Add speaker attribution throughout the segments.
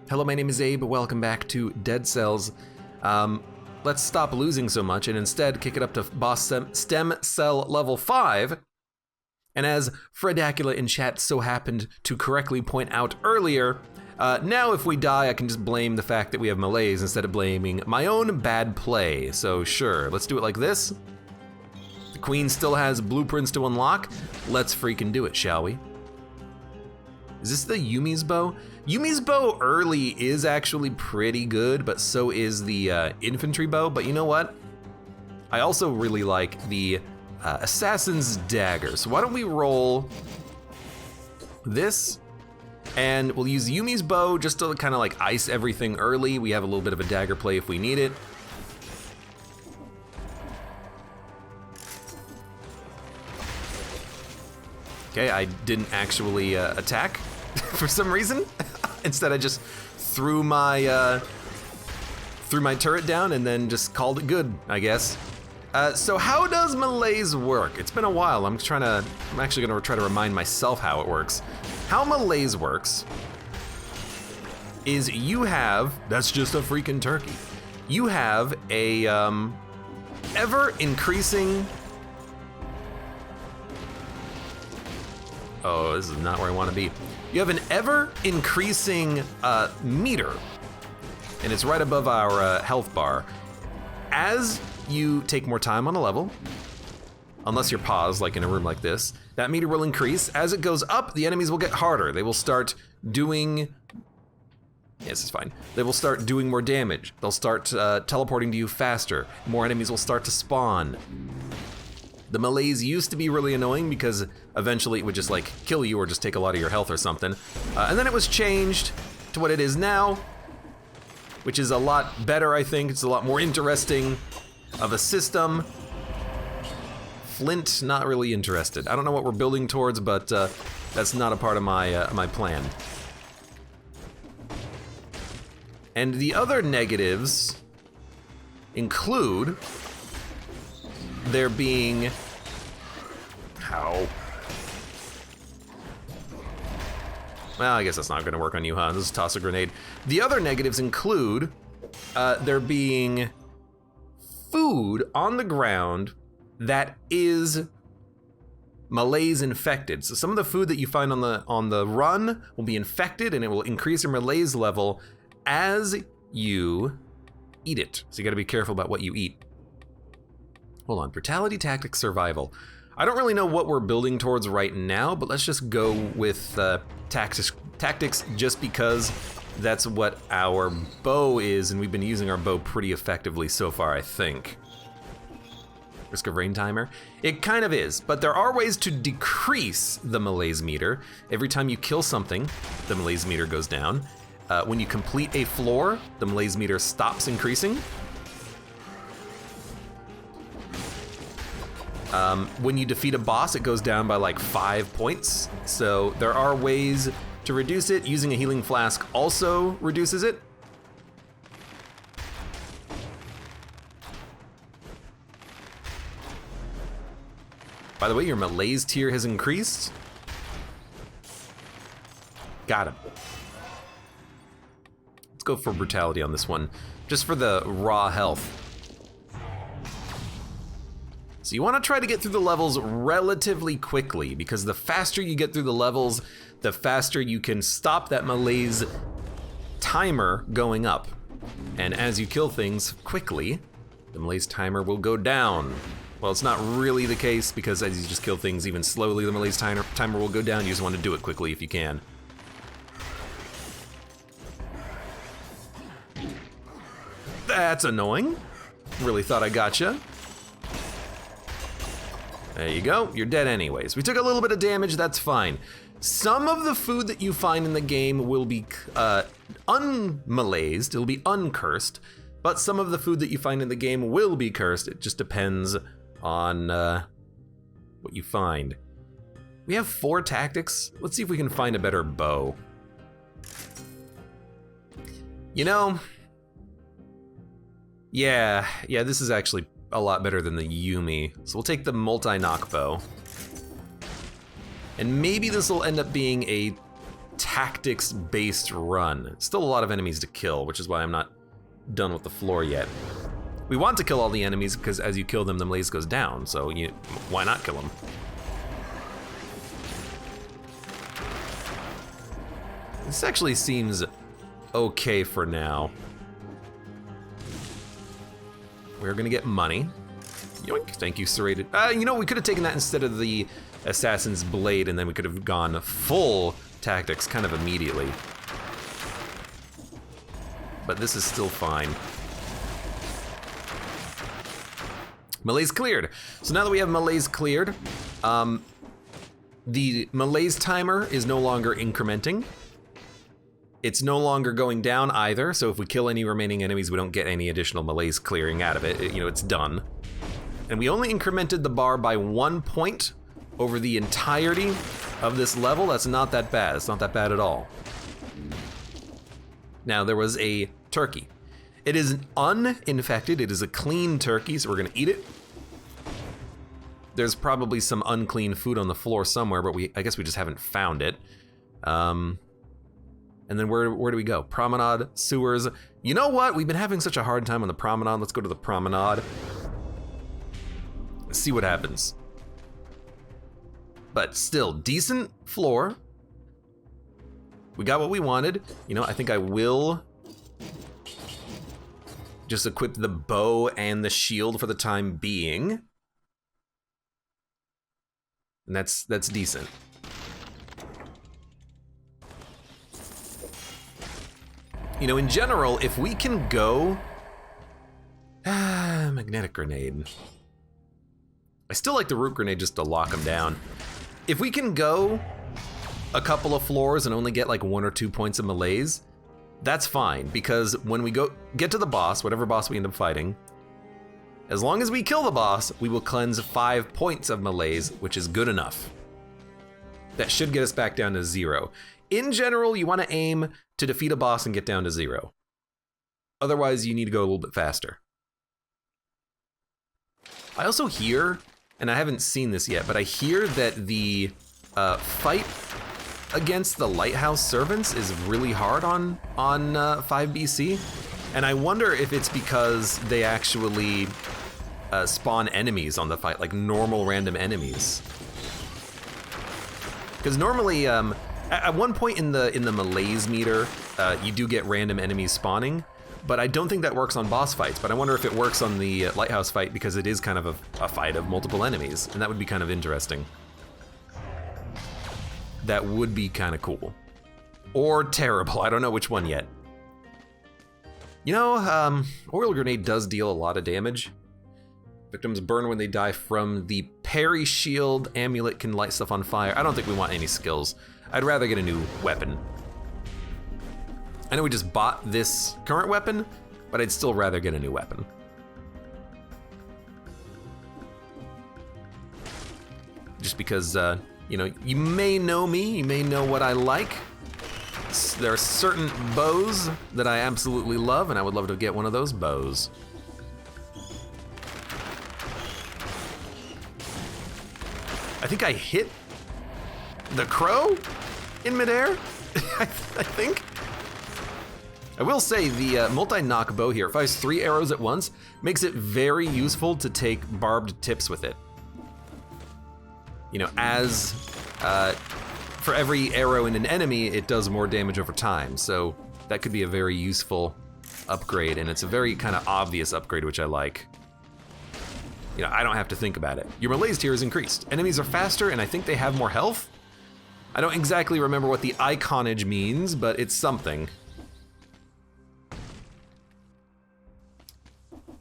Speaker 1: Hello, my name is Abe. Welcome back to Dead Cells. Let's stop losing so much and instead kick it up to boss stem cell level 5. And as Fredacula in chat so happened to correctly point out earlier, now if we die, I can just blame the fact that we have malaise instead of blaming my own bad play. So sure, let's do it like this. The queen still has blueprints to unlock. Let's freaking do it, shall we? Is this the Yumi's bow? Yumi's bow early is actually pretty good, but so is the infantry bow. But you know what? I also really like the assassin's dagger. So why don't we roll this? And we'll use Yumi's bow just to kind of like ice everything early. We have a little bit of a dagger play if we need it. Okay, I didn't actually attack for some reason. Instead, I just threw my turret down and then just called it good, I guess. So how does malaise work? It's been a while. I'm actually gonna try to remind myself how it works. How malaise works is you have, that's just a freaking turkey. You have a ever increasing. Oh, this is not where I want to be. You have an ever-increasing meter, and it's right above our health bar. As you take more time on a level, unless you're paused, like in a room like this, that meter will increase. As it goes up, the enemies will get harder. They will start doing... Yes, it's fine. They will start doing more damage. They'll start teleporting to you faster. More enemies will start to spawn. The malaise used to be really annoying because eventually it would just like kill you or just take a lot of your health or something. And then it was changed to what it is now, which is a lot better, I think. It's a lot more interesting of a system. Flint, not really interested. I don't know what we're building towards, but that's not a part of my plan. And the other negatives include there being, how? Well, I guess that's not gonna work on you, huh? Let's toss a grenade. The other negatives include there being food on the ground that is malaise infected. So some of the food that you find on the run will be infected and it will increase your malaise level as you eat it. So you gotta be careful about what you eat. Hold on, brutality, tactics, survival. I don't really know what we're building towards right now, but let's just go with tactics just because that's what our bow is, and we've been using our bow pretty effectively so far, I think. Risk of rain timer? It kind of is, but there are ways to decrease the malaise meter. Every time you kill something, the malaise meter goes down. When you complete a floor, the malaise meter stops increasing. When you defeat a boss, it goes down by like 5 points. So there are ways to reduce it. Using a healing flask also reduces it. By the way, your malaise tier has increased. Got him. Let's go for brutality on this one, just for the raw health. So you want to try to get through the levels relatively quickly, because the faster you get through the levels, the faster you can stop that malaise timer going up. And as you kill things quickly, the malaise timer will go down. Well, it's not really the case, because as you just kill things even slowly, the malaise timer will go down. You just want to do it quickly if you can. That's annoying. Really thought I gotcha. There you go, you're dead anyways. We took a little bit of damage, that's fine. Some of the food that you find in the game will be unmalaised, it'll be uncursed, but some of the food that you find in the game will be cursed. It just depends on what you find. We have 4 tactics. Let's see if we can find a better bow. You know, yeah, this is actually a lot better than the Yumi. So we'll take the multi-knock bow. And maybe this will end up being a tactics-based run. Still a lot of enemies to kill, which is why I'm not done with the floor yet. We want to kill all the enemies because as you kill them, the malaise goes down, so why not kill them? This actually seems okay for now. We're gonna get money. Yoink, thank you, serrated. You know, we could have taken that instead of the Assassin's Blade, and then we could have gone full tactics kind of immediately. But this is still fine. Malaise cleared. So now that we have malaise cleared, the malaise timer is no longer incrementing. It's no longer going down either, so if we kill any remaining enemies, we don't get any additional malaise clearing out of it. You know, it's done. And we only incremented the bar by 1 point over the entirety of this level. That's not that bad. It's not that bad at all. Now, there was a turkey. It is uninfected. It is a clean turkey, so we're gonna eat it. There's probably some unclean food on the floor somewhere, but I guess we just haven't found it. And then where do we go? Promenade, sewers. You know what? We've been having such a hard time on the promenade. Let's go to the promenade. See what happens. But still, decent floor. We got what we wanted. You know, I think I will just equip the bow and the shield for the time being. And that's decent. You know, in general, if we can go... magnetic grenade. I still like the root grenade just to lock them down. If we can go a couple of floors and only get like 1 or 2 points of malaise, that's fine, because when we get to the boss, whatever boss we end up fighting, as long as we kill the boss, we will cleanse 5 points of malaise, which is good enough. That should get us back down to 0. In general, you want to aim to defeat a boss and get down to 0. Otherwise, you need to go a little bit faster. I also hear, and I haven't seen this yet, but I hear that the fight against the Lighthouse servants is really hard on 5BC, and I wonder if it's because they actually spawn enemies on the fight, like normal random enemies. Because normally, at one point in the malaise meter, you do get random enemies spawning, but I don't think that works on boss fights. But I wonder if it works on the Lighthouse fight because it is kind of a fight of multiple enemies, and that would be kind of interesting. That would be kind of cool. Or terrible, I don't know which one yet. You know, Oil Grenade does deal a lot of damage. Victims burn when they die from the parry shield. Amulet can light stuff on fire. I don't think we want any skills. I'd rather get a new weapon. I know we just bought this current weapon, but I'd still rather get a new weapon. Just because, you know, you may know me, you may know what I like. There are certain bows that I absolutely love, and I would love to get one of those bows. I think I hit the crow in midair, I think. I will say the multi-knock bow here, it fires 3 arrows at once, makes it very useful to take barbed tips with it. You know, as for every arrow in an enemy, it does more damage over time, so that could be a very useful upgrade, and it's a very kind of obvious upgrade, which I like. You know, I don't have to think about it. Your malaise tier is increased. Enemies are faster, and I think they have more health. I don't exactly remember what the iconage means, but it's something.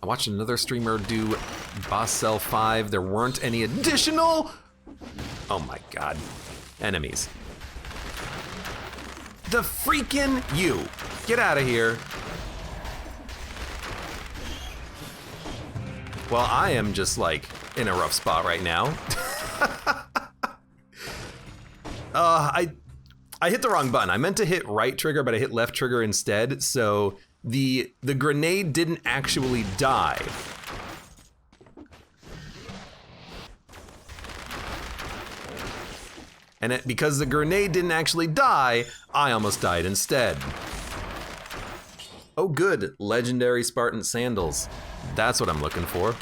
Speaker 1: I watched another streamer do Boss Cell 5. There weren't any additional... Oh my god. Enemies. The freaking you. Get out of here. Well, I am just like in a rough spot right now. I hit the wrong button. I meant to hit right trigger, but I hit left trigger instead. So the grenade didn't actually die. And because the grenade didn't actually die, I almost died instead. Oh good, legendary Spartan sandals. That's what I'm looking for.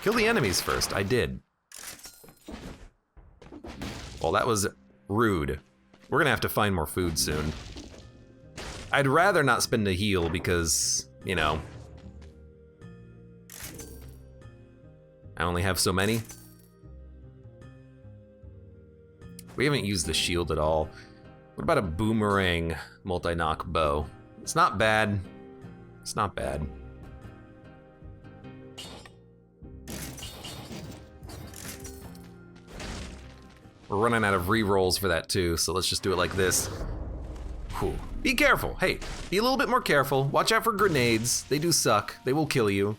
Speaker 1: Kill the enemies first, I did. Well, that was rude. We're gonna have to find more food soon. I'd rather not spend a heal because, you know, I only have so many. We haven't used the shield at all. What about a boomerang multi-knock bow? It's not bad. It's not bad. We're running out of re-rolls for that too, so let's just do it like this. Whew. Be careful. Hey, be a little bit more careful. Watch out for grenades. They do suck. They will kill you.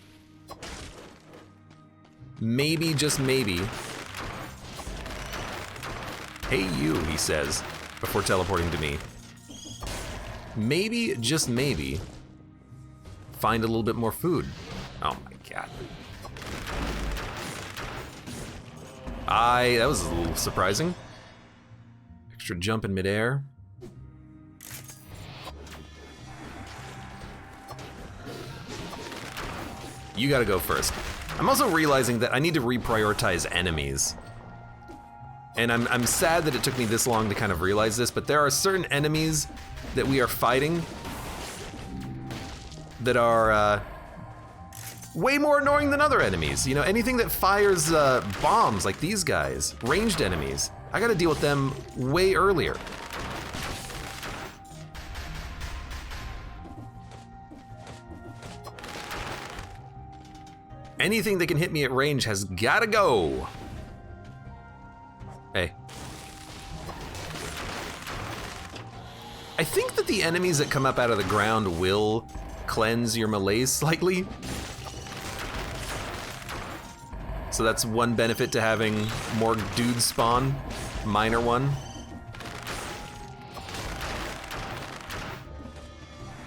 Speaker 1: Maybe, just maybe. Hey you, he says, before teleporting to me. Maybe, just maybe, find a little bit more food. Oh my god. That was a little surprising. Extra jump in midair. You gotta go first. I'm also realizing that I need to reprioritize enemies. And I'm sad that it took me this long to kind of realize this, but there are certain enemies that we are fighting that are way more annoying than other enemies. You know, anything that fires bombs like these guys, ranged enemies, I gotta deal with them way earlier. Anything that can hit me at range has gotta go. Hey. I think that the enemies that come up out of the ground will cleanse your malaise slightly. So that's one benefit to having more dudes spawn, minor one.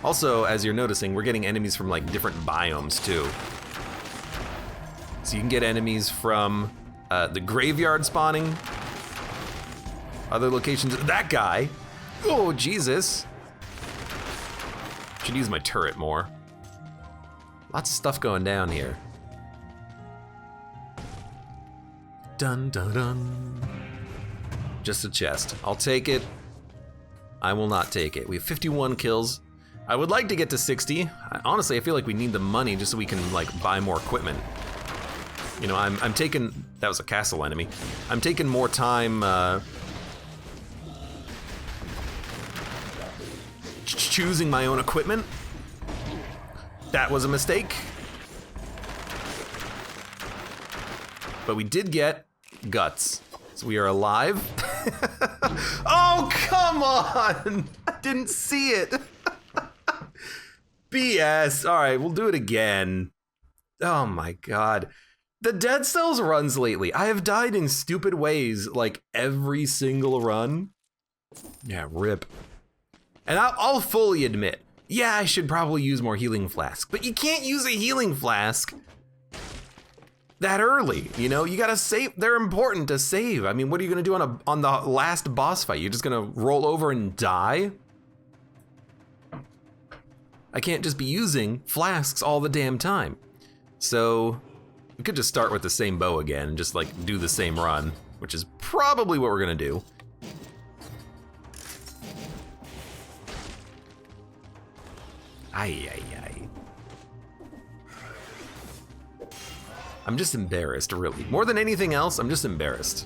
Speaker 1: Also, as you're noticing, we're getting enemies from like different biomes too. So you can get enemies from the graveyard spawning, other locations. That guy, oh Jesus. Should use my turret more. Lots of stuff going down here. Dun dun dun. Just a chest. I'll take it. I will not take it. We have 51 kills. I would like to get to 60. Honestly, I feel like we need the money just so we can like buy more equipment. You know, I'm taking, that was a castle enemy. I'm taking more time choosing my own equipment. That was a mistake. But we did get guts. So we are alive. Oh, come on! I didn't see it. BS. All right, we'll do it again. Oh my God. The Dead Cells runs lately. I have died in stupid ways like every single run. Yeah, rip. And I'll fully admit, yeah, I should probably use more healing flasks, but you can't use a healing flask that early, you know? You gotta save, they're important to save. I mean, what are you gonna do on the last boss fight? You're just gonna roll over and die? I can't just be using flasks all the damn time. So we could just start with the same bow again and just like do the same run, which is probably what we're gonna do. Ay, ay, ay. I'm just embarrassed, really. More than anything else, I'm just embarrassed.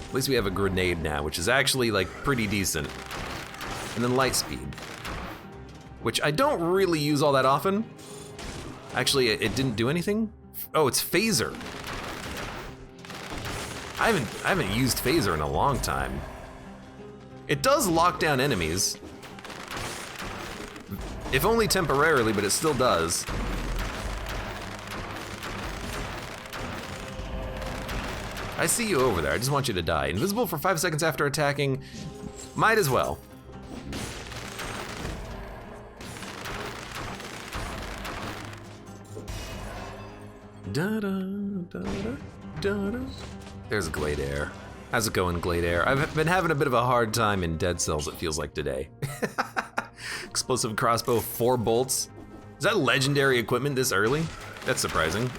Speaker 1: At least we have a grenade now, which is actually like pretty decent. And then light speed, which I don't really use all that often. Actually, it didn't do anything. Oh, it's phaser. I haven't used phaser in a long time. It does lock down enemies. If only temporarily, but it still does. I see you over there. I just want you to die. Invisible for 5 seconds after attacking. Might as well. Da da da da. There's Glade Air. How's it going, Glade Air? I've been having a bit of a hard time in Dead Cells, it feels like today. Explosive crossbow, 4 bolts. Is that legendary equipment this early? That's surprising.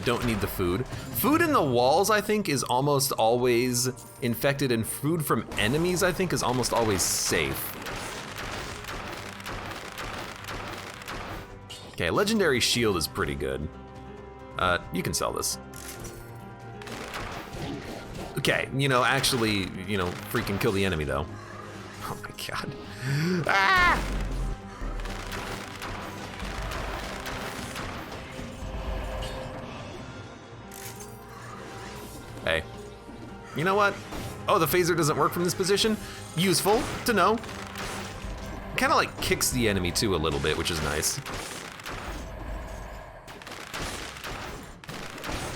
Speaker 1: Don't need the food. Food in the walls, I think, is almost always infected, and food from enemies, I think, is almost always safe. Okay, legendary shield is pretty good. You can sell this. Okay, actually, freaking kill the enemy though. Oh my god. Ah! Hey, you know what? Oh, the phaser doesn't work from this position? Useful to know. Kind of like kicks the enemy too a little bit, which is nice.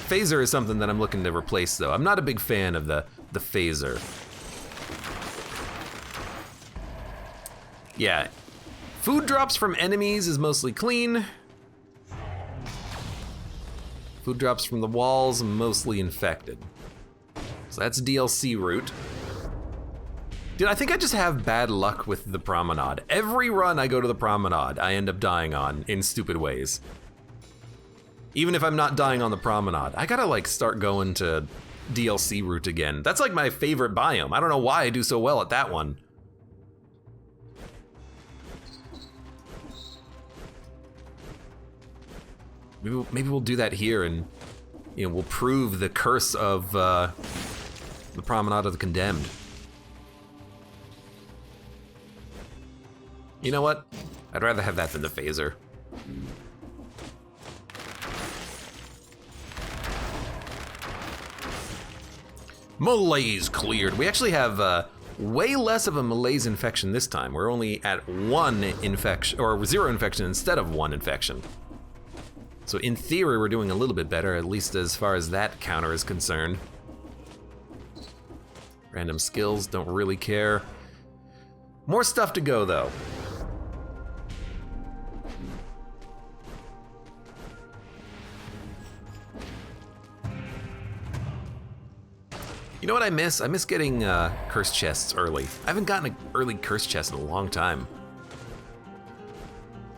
Speaker 1: Phaser is something that I'm looking to replace though. I'm not a big fan of the phaser. Yeah, food drops from enemies is mostly clean. Food drops from the walls, mostly infected. So that's DLC route. Dude, I think I just have bad luck with the promenade. Every run I go to the promenade, I end up dying on in stupid ways. Even if I'm not dying on the promenade, I gotta like start going to DLC route again. That's like my favorite biome. I don't know why I do so well at that one. Maybe we'll do that here, and we'll prove the curse of the Promenade of the Condemned. You know what? I'd rather have that than the phaser. Malaise cleared. We actually have way less of a malaise infection this time. We're only at 1 infection, or 0 infection instead of 1 infection. So in theory, we're doing a little bit better, at least as far as that counter is concerned. Random skills, don't really care. More stuff to go though. You know what I miss? I miss getting curse chests early. I haven't gotten an early curse chest in a long time.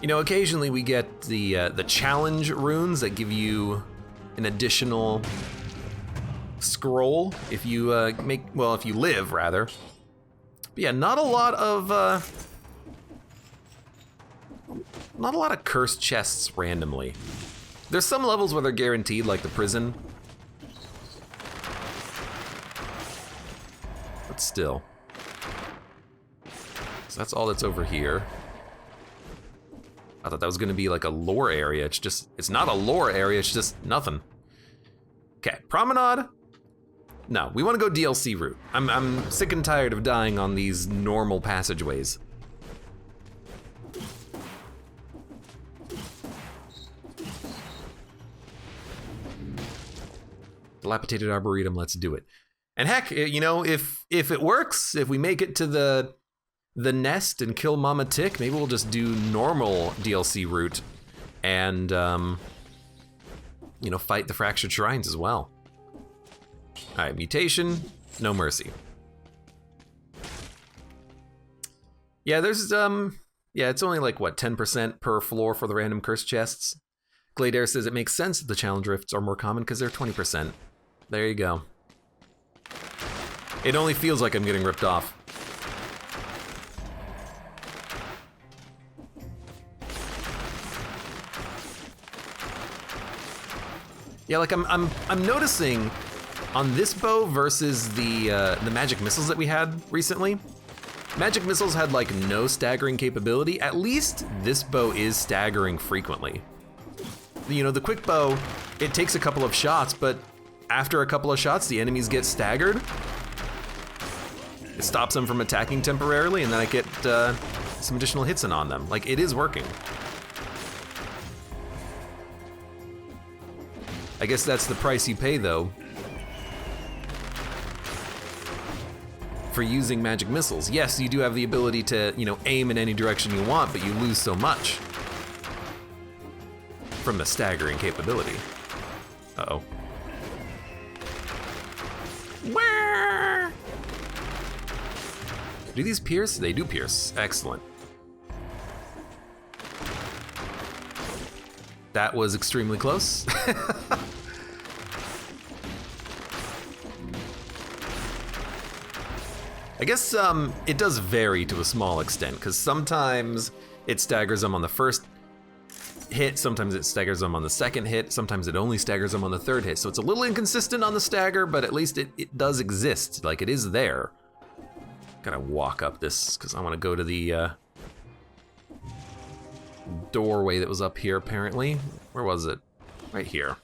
Speaker 1: Occasionally we get the challenge runes that give you an additional scroll if you if you live rather. But yeah, not a lot of cursed chests randomly. There's some levels where they're guaranteed, like the prison. But still. So that's all that's over here. I thought that was gonna be like a lore area. It's not a lore area, it's just nothing. Okay, promenade. No, we wanna go DLC route. I'm sick and tired of dying on these normal passageways. Dilapidated Arboretum, let's do it. And heck, if it works, if we make it to the nest and kill Mama Tick, maybe we'll just do normal DLC route and, fight the Fractured Shrines as well. All right, mutation, no mercy. Yeah, there's, it's only like, what, 10% per floor for the random curse chests? Glade Air says it makes sense that the challenge rifts are more common because they're 20%. There you go. It only feels like I'm getting ripped off. Yeah, like I'm noticing on this bow versus the magic missiles that we had recently. Magic missiles had like no staggering capability. At least this bow is staggering frequently. The quick bow, it takes a couple of shots, but after a couple of shots, the enemies get staggered. It stops them from attacking temporarily, and then I get some additional hits in on them. Like, it is working. I guess that's the price you pay, though, for using magic missiles. Yes, you do have the ability to, aim in any direction you want, but you lose so much. from the staggering capability. Uh-oh. Where? Do these pierce? They do pierce. Excellent. That was extremely close. I guess it does vary to a small extent, because sometimes it staggers them on the first hit, sometimes it staggers them on the second hit, sometimes it only staggers them on the third hit. So it's a little inconsistent on the stagger, but at least it does exist, like it is there. Gotta walk up this, because I want to go to the doorway that was up here, apparently. Where was it? Right here.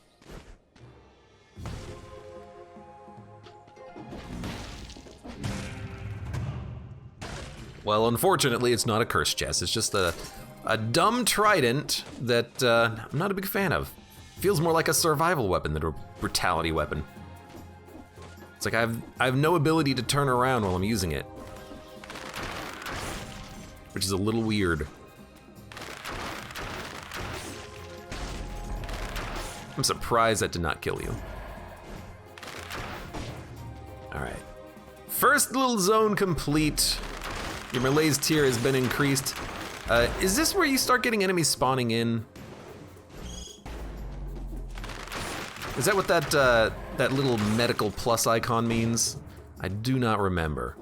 Speaker 1: Well, unfortunately, it's not a curse chest. It's just a dumb trident that I'm not a big fan of. Feels more like a survival weapon than a brutality weapon. It's like I have no ability to turn around while I'm using it, which is a little weird. I'm surprised that did not kill you. All right. First little zone complete. Your melee's tier has been increased. Is this where you start getting enemies spawning in? Is that what that little medical plus icon means? I do not remember.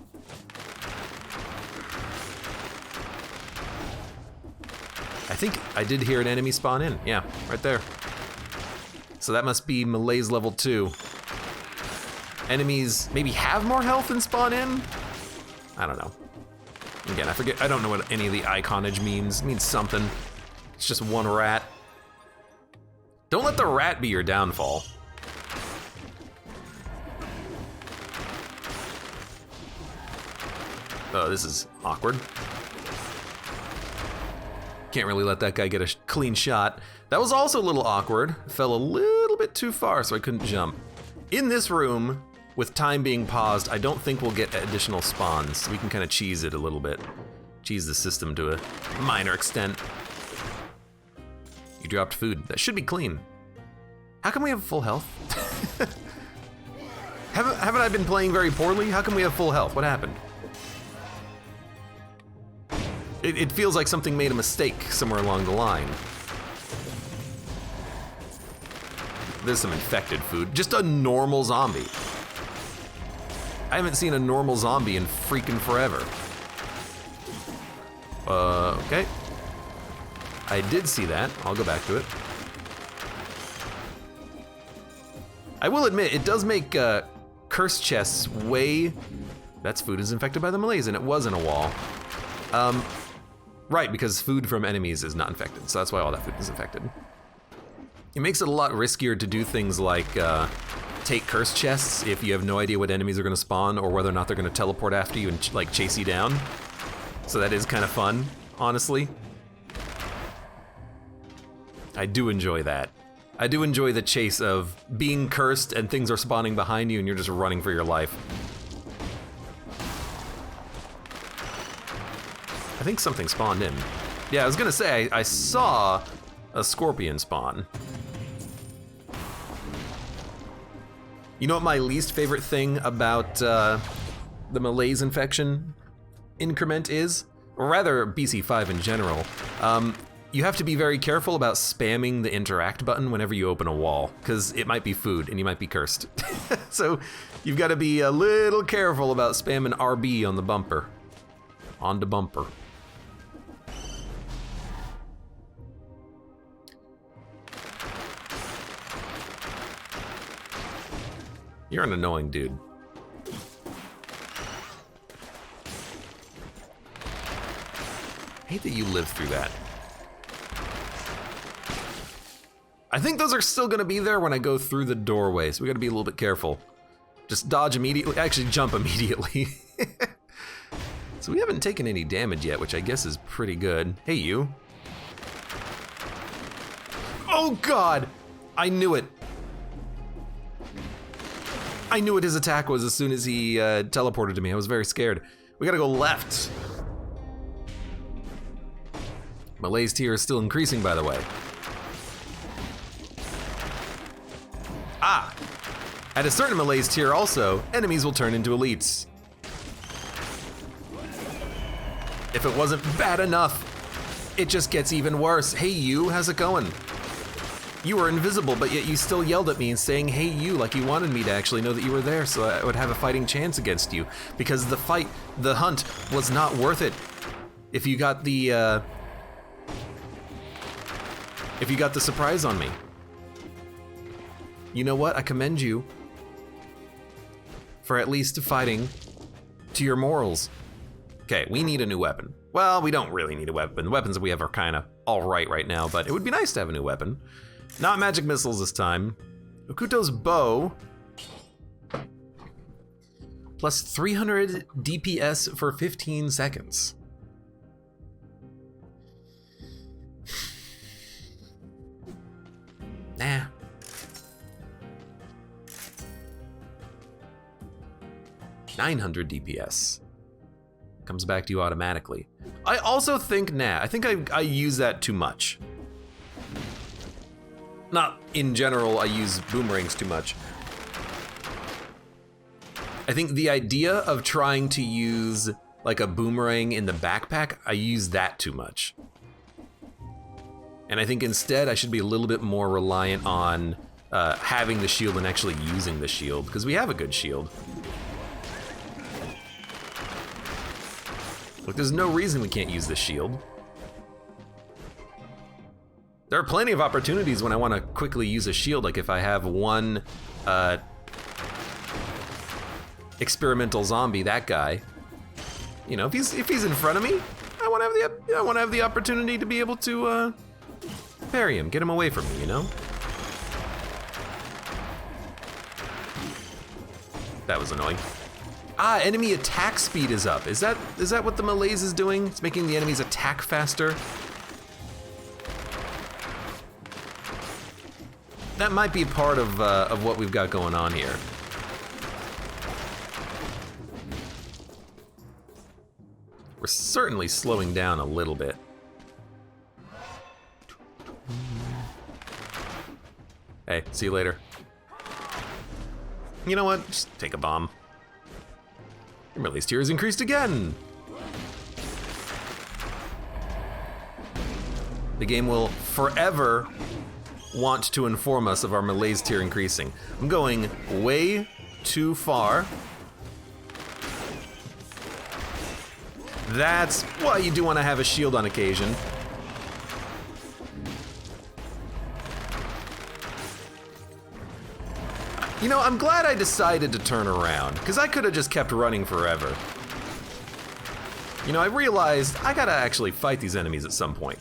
Speaker 1: I think I did hear an enemy spawn in. Yeah, right there. So that must be melee's level 2. Enemies maybe have more health and spawn in? I don't know. Again, I forget, I don't know what any of the iconage means. It means something. It's just one rat. Don't let the rat be your downfall. Oh, this is awkward. Can't really let that guy get a clean shot. That was also a little awkward. Fell a little bit too far, so I couldn't jump. In this room, with time being paused, I don't think we'll get additional spawns. We can kind of cheese it a little bit. Cheese the system to a minor extent. You dropped food. That should be clean. How come we have full health? Haven't I been playing very poorly? How come we have full health? What happened? It feels like something made a mistake somewhere along the line. There's some infected food. Just a normal zombie. I haven't seen a normal zombie in freaking forever. Okay. I did see that. I'll go back to it. I will admit, it does make curse chests way... That's food is infected by the melees, and it was in a wall. Right, because food from enemies is not infected, so that's why all that food is infected. It makes it a lot riskier to do things like take curse chests if you have no idea what enemies are gonna spawn or whether or not they're gonna teleport after you and like chase you down. So that is kind of fun, honestly. I do enjoy that. I do enjoy the chase of being cursed and things are spawning behind you and you're just running for your life. I think something spawned in. Yeah, I was gonna say, I saw a scorpion spawn. You know what my least favorite thing about the melee's infection increment is? Or rather, BC5 in general. You have to be very careful about spamming the interact button whenever you open a wall, because it might be food and you might be cursed. So you've got to be a little careful about spamming RB on the bumper. On the bumper. You're an annoying dude. I hate that you lived through that. I think those are still gonna be there when I go through the doorway, so we gotta be a little bit careful. Just dodge immediately, actually jump immediately. So we haven't taken any damage yet, which I guess is pretty good. Hey, you. Oh God, I knew it. I knew what his attack was as soon as he teleported to me. I was very scared. We gotta go left. Melee's tier is still increasing, by the way. At a certain Malaise tier also, enemies will turn into elites. If it wasn't bad enough, it just gets even worse. Hey you, how's it going? You were invisible, but yet you still yelled at me and saying, hey you, like you wanted me to actually know that you were there so I would have a fighting chance against you. Because the hunt was not worth it. If you got the surprise on me. You know what, I commend you for at least fighting to your morals. Okay, we need a new weapon. Well, we don't really need a weapon. The weapons that we have are kind of all right now, but it would be nice to have a new weapon. Not magic missiles this time. Okuto's bow. Plus 300 DPS for 15 seconds. Nah. $900 DPS. Comes back to you automatically. I also think, I think I use that too much. Not in general, I use boomerangs too much. I think the idea of trying to use like a boomerang in the backpack, I use that too much. And I think instead I should be a little bit more reliant on having the shield and actually using the shield, because we have a good shield. Look, there's no reason we can't use this shield. There are plenty of opportunities when I want to quickly use a shield, like if I have one experimental zombie, that guy. You know, if he's in front of me, I want to have the opportunity to be able to parry him, get him away from me, you know? That was annoying. Ah, enemy attack speed is up. Is that what the Malaise is doing? It's making the enemies attack faster. That might be part of what we've got going on here. We're certainly slowing down a little bit. Hey, see you later. You know what? Just take a bomb. Your Malaise tier is increased again. The game will forever want to inform us of our Malaise tier increasing. I'm going way too far. That's why you do want to have a shield on occasion. You know, I'm glad I decided to turn around, because I could have just kept running forever. You know, I realized I gotta actually fight these enemies at some point.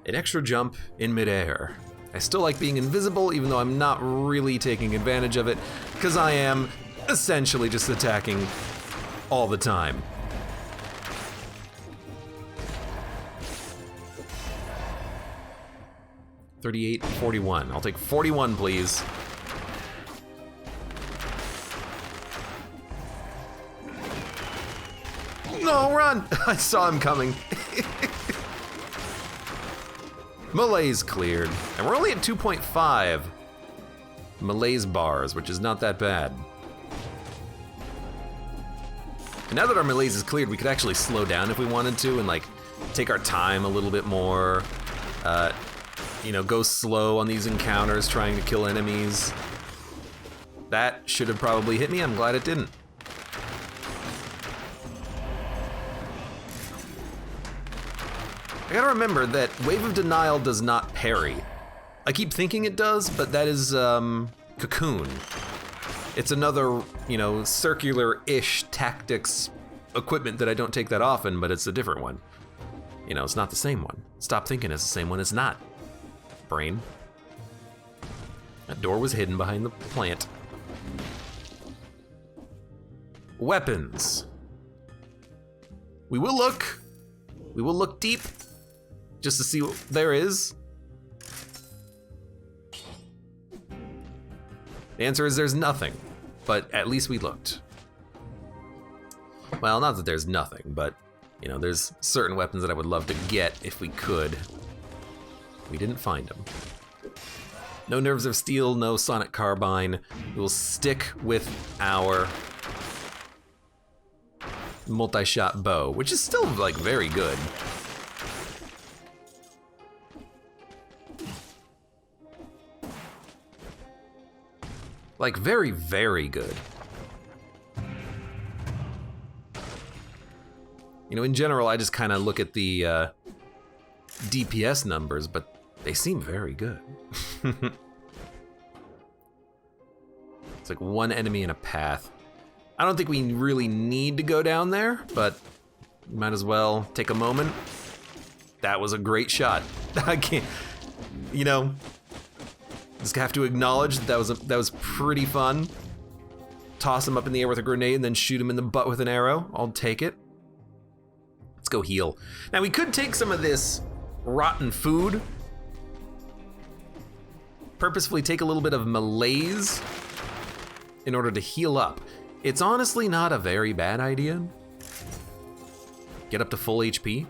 Speaker 1: An extra jump in midair. I still like being invisible, even though I'm not really taking advantage of it, because I am essentially just attacking all the time. $38, 41. I'll take 41, please. No, run! I saw him coming. Malaise cleared. And we're only at 2.5 Malaise bars, which is not that bad. And now that our Malaise is cleared, we could actually slow down if we wanted to and like take our time a little bit more. You know, go slow on these encounters trying to kill enemies. That should have probably hit me. I'm glad it didn't. I gotta remember that Wave of Denial does not parry. I keep thinking it does, but that is Cocoon. It's another, you know, circular-ish tactics equipment that I don't take that often, but it's a different one. You know, it's not the same one. Stop thinking it's the same one, it's not. Brain. That door was hidden behind the plant. Weapons. We will look deep just to see what there is. The answer is there's nothing, but at least we looked. Well, not that there's nothing, but you know, there's certain weapons that I would love to get if we could. We didn't find them. No nerves of steel, no sonic carbine. We will stick with our multi-shot bow, which is still like very good. Like very, very good. You know, in general, I just kind of look at the DPS numbers, but they seem very good. It's like one enemy in a path. I don't think we really need to go down there, but we might as well take a moment. That was a great shot. I can't, you know, just have to acknowledge that was pretty fun. Toss him up in the air with a grenade and then shoot him in the butt with an arrow. I'll take it. Let's go heal. Now we could take some of this rotten food. Purposefully take a little bit of malaise in order to heal up. It's honestly not a very bad idea. Get up to full HP.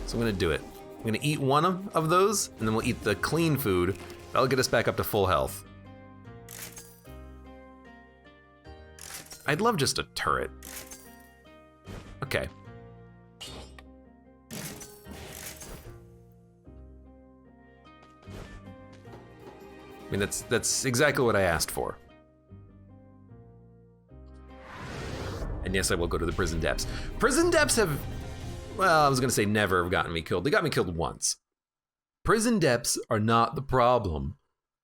Speaker 1: So I'm gonna do it. I'm gonna eat one of those, and then we'll eat the clean food. That'll get us back up to full health. I'd love just a turret. Okay. I mean, that's exactly what I asked for. And yes, I will go to the prison depths. Prison depths have, well, I was gonna say never have gotten me killed. They got me killed once. Prison depths are not the problem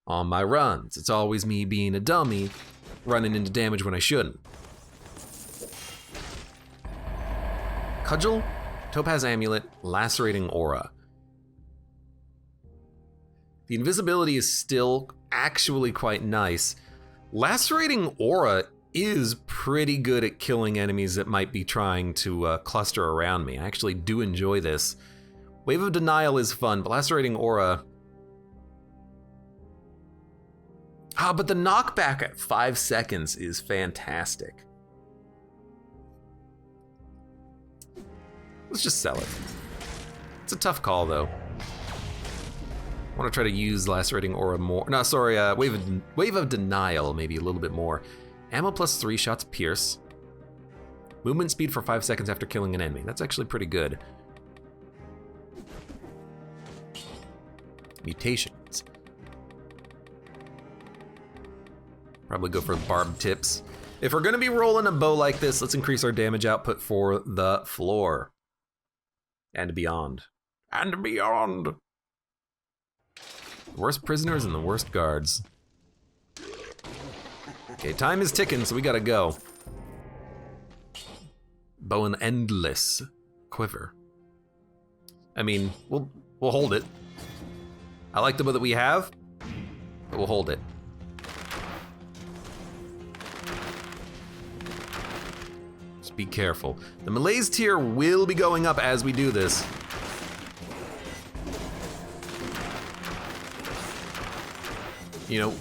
Speaker 1: on my runs. It's always me being a dummy, running into damage when I shouldn't. Cudgel, Topaz Amulet, Lacerating Aura. The invisibility is still actually quite nice. Lacerating Aura is pretty good at killing enemies that might be trying to cluster around me. I actually do enjoy this. Wave of Denial is fun, but Lacerating Aura... but the knockback at 5 seconds is fantastic. Let's just sell it. It's a tough call, though. I want to try to use Lacerating Aura more. No, sorry, Wave of Denial, maybe a little bit more. Ammo plus 3 shots pierce. Movement speed for 5 seconds after killing an enemy. That's actually pretty good. Mutations. Probably go for barbed tips. If we're gonna be rolling a bow like this, let's increase our damage output for the floor. And beyond. And beyond. The worst prisoners and the worst guards. Okay, time is ticking, so we gotta go. Bow and endless quiver. I mean, we'll hold it. I like the bow that we have, but we'll hold it. Just be careful. The malaise tier will be going up as we do this. You know,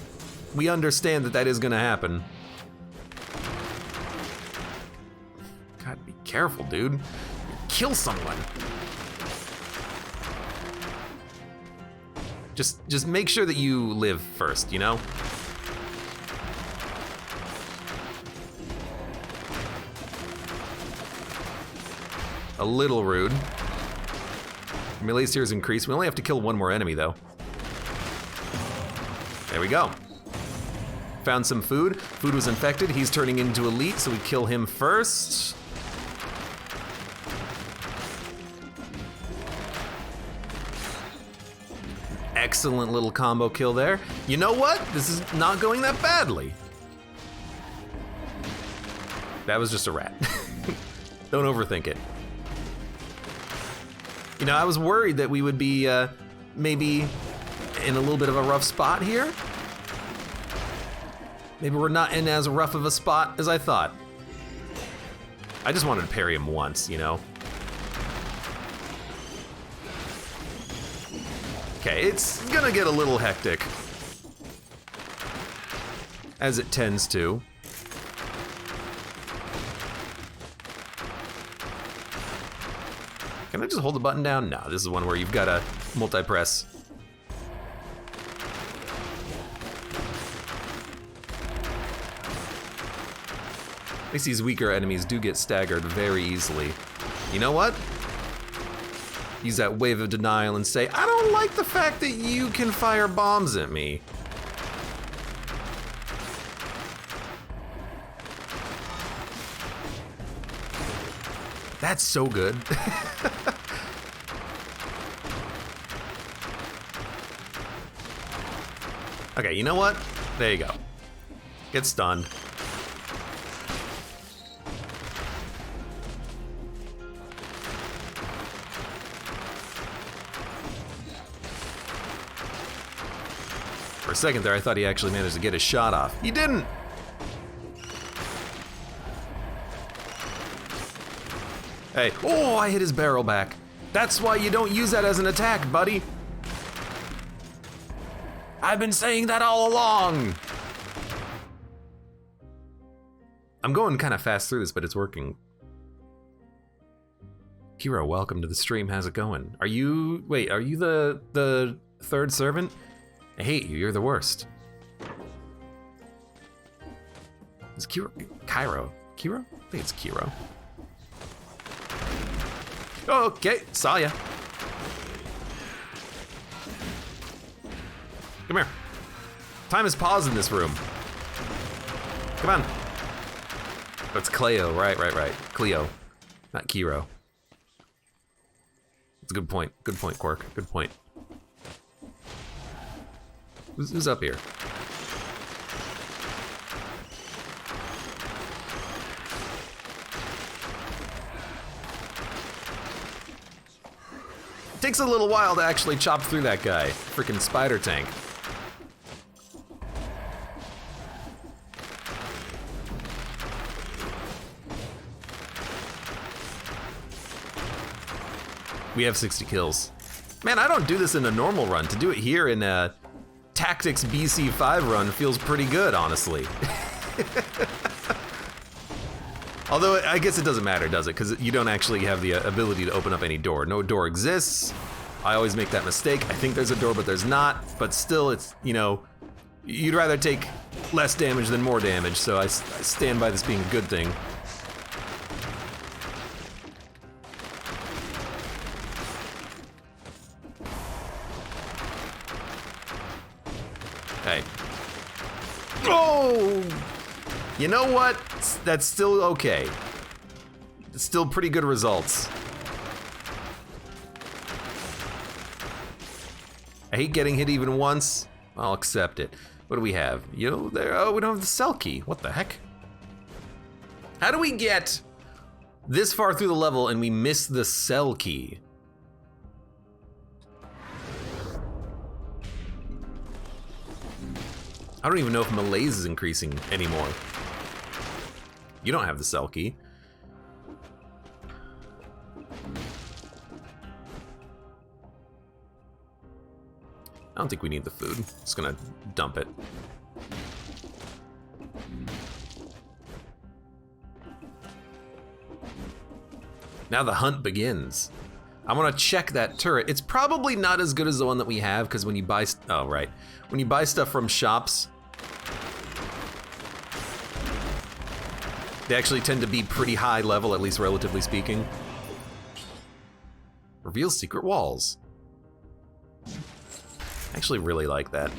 Speaker 1: we understand that is gonna happen. God, be careful, dude. Kill someone. Just make sure that you live first, you know? A little rude. Melee tier is increased. We only have to kill one more enemy, though. There we go. Found some food. Food was infected. He's turning into elite, so we kill him first. Excellent little combo kill there. You know what? This is not going that badly. That was just a rat. Don't overthink it. You know, I was worried that we would be maybe in a little bit of a rough spot here. Maybe we're not in as rough of a spot as I thought. I just wanted to parry him once, you know? Okay, it's gonna get a little hectic. As it tends to. Can I just hold the button down? No, this is one where you've gotta multi-press. At least these weaker enemies do get staggered very easily. You know what? Use that wave of denial and say, I don't like the fact that you can fire bombs at me. That's so good. Okay, you know what? There you go. Get stunned. For a second there, I thought he actually managed to get his shot off. He didn't! Hey, oh, I hit his barrel back. That's why you don't use that as an attack, buddy. I've been saying that all along. I'm going kind of fast through this, but it's working. Kiro, welcome to the stream. How's it going? Are you the third servant? I hate you. You're the worst. Is Kiro? Kiro? I think it's Kiro. Okay, saw ya. Come here. Time is paused in this room. Come on. That's Cleo, right. Cleo, not Kiro. That's a good point. Good point, Quark. Good point. Who's up here? Takes a little while to actually chop through that guy. Freaking spider tank. We have 60 kills. Man, I don't do this in a normal run. To do it here in a Tactics BC5 run feels pretty good, honestly. Although, I guess it doesn't matter, does it? Because you don't actually have the ability to open up any door. No door exists. I always make that mistake. I think there's a door, but there's not. But still, it's, you know, you'd rather take less damage than more damage, so I stand by this being a good thing. Hey. Oh! You know what? That's still okay. It's still pretty good results. I hate getting hit even once. I'll accept it. What do we have? You know, there. Oh, we don't have the cell key. What the heck? How do we get this far through the level and we miss the cell key? I don't even know if malaise is increasing anymore. You don't have the cell key. I don't think we need the food. Just gonna dump it. Now the hunt begins. I want to check that turret. It's probably not as good as the one that we have, because when you buy, oh right, when you buy stuff from shops, they actually tend to be pretty high level, at least relatively speaking. Reveals secret walls. I actually really like that.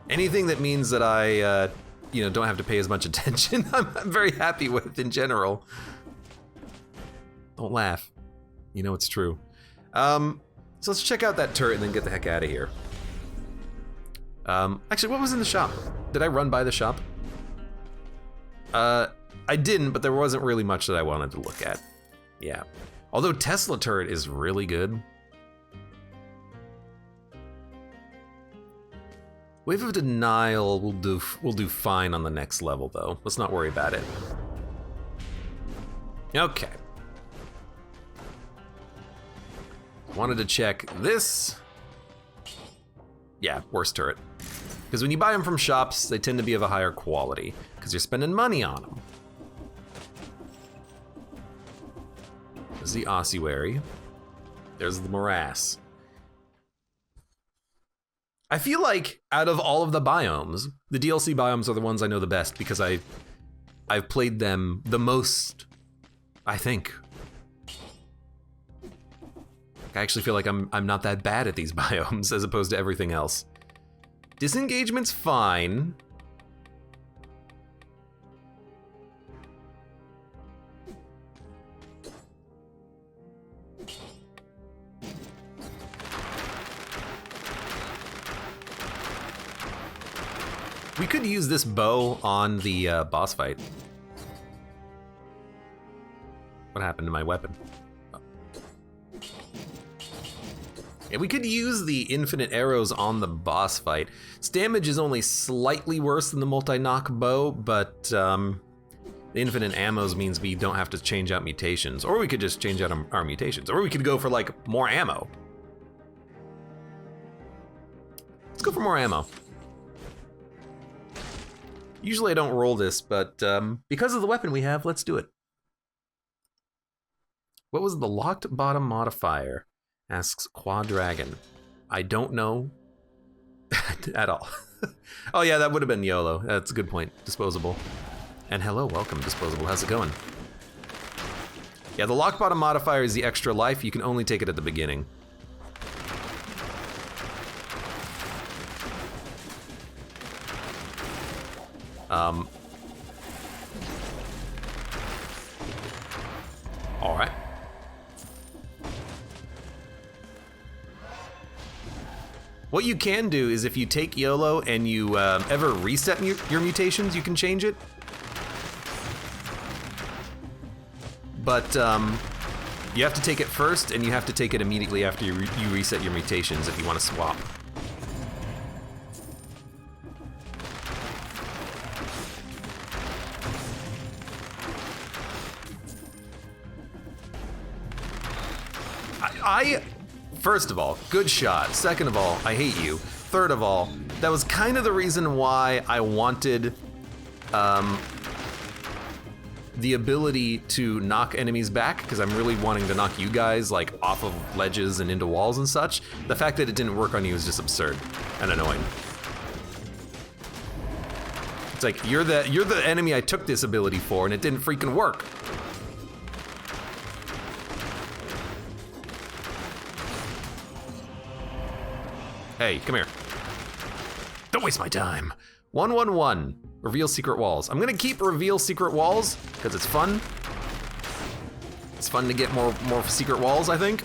Speaker 1: Anything that means that I, you know, don't have to pay as much attention, I'm very happy with in general. Don't laugh. You know it's true. So let's check out that turret and then get the heck out of here. Actually, what was in the shop? Did I run by the shop? I didn't, but there wasn't really much that I wanted to look at. Yeah. Although Tesla turret is really good. Wave of Denial will do fine on the next level, though. Let's not worry about it. Okay. Wanted to check this. Yeah, worst turret. Because when you buy them from shops, they tend to be of a higher quality, because you're spending money on them. There's the ossuary. There's the morass. I feel like out of all of the biomes, the DLC biomes are the ones I know the best because I've played them the most, I think. I actually feel like I'm not that bad at these biomes as opposed to everything else. Disengagement's fine. We could use this bow on the boss fight. What happened to my weapon? Oh. Yeah, we could use the infinite arrows on the boss fight. Its damage is only slightly worse than the multi-knock bow, but the infinite ammos means we don't have to change out mutations. Or we could just change out our mutations. Or we could go for like more ammo. Let's go for more ammo. Usually I don't roll this, but because of the weapon we have, let's do it. What was the locked bottom modifier? Asks Quadragon. I don't know at all. Oh yeah, that would have been YOLO. That's a good point. Disposable. And hello, welcome, Disposable. How's it going? Yeah, the locked bottom modifier is the extra life. You can only take it at the beginning. All right. What you can do is if you take YOLO and you ever reset your mutations, you can change it. But you have to take it first, and you have to take it immediately after you reset your mutations if you want to swap. First of all, good shot. Second of all, I hate you. Third of all, that was kind of the reason why I wanted the ability to knock enemies back, because I'm really wanting to knock you guys like off of ledges and into walls and such. The fact that it didn't work on you is just absurd and annoying. It's like you're the enemy I took this ability for, and it didn't freaking work. Hey, come here. Don't waste my time. 111. Reveal secret walls. I'm gonna keep reveal secret walls because it's fun. It's fun to get more secret walls, I think.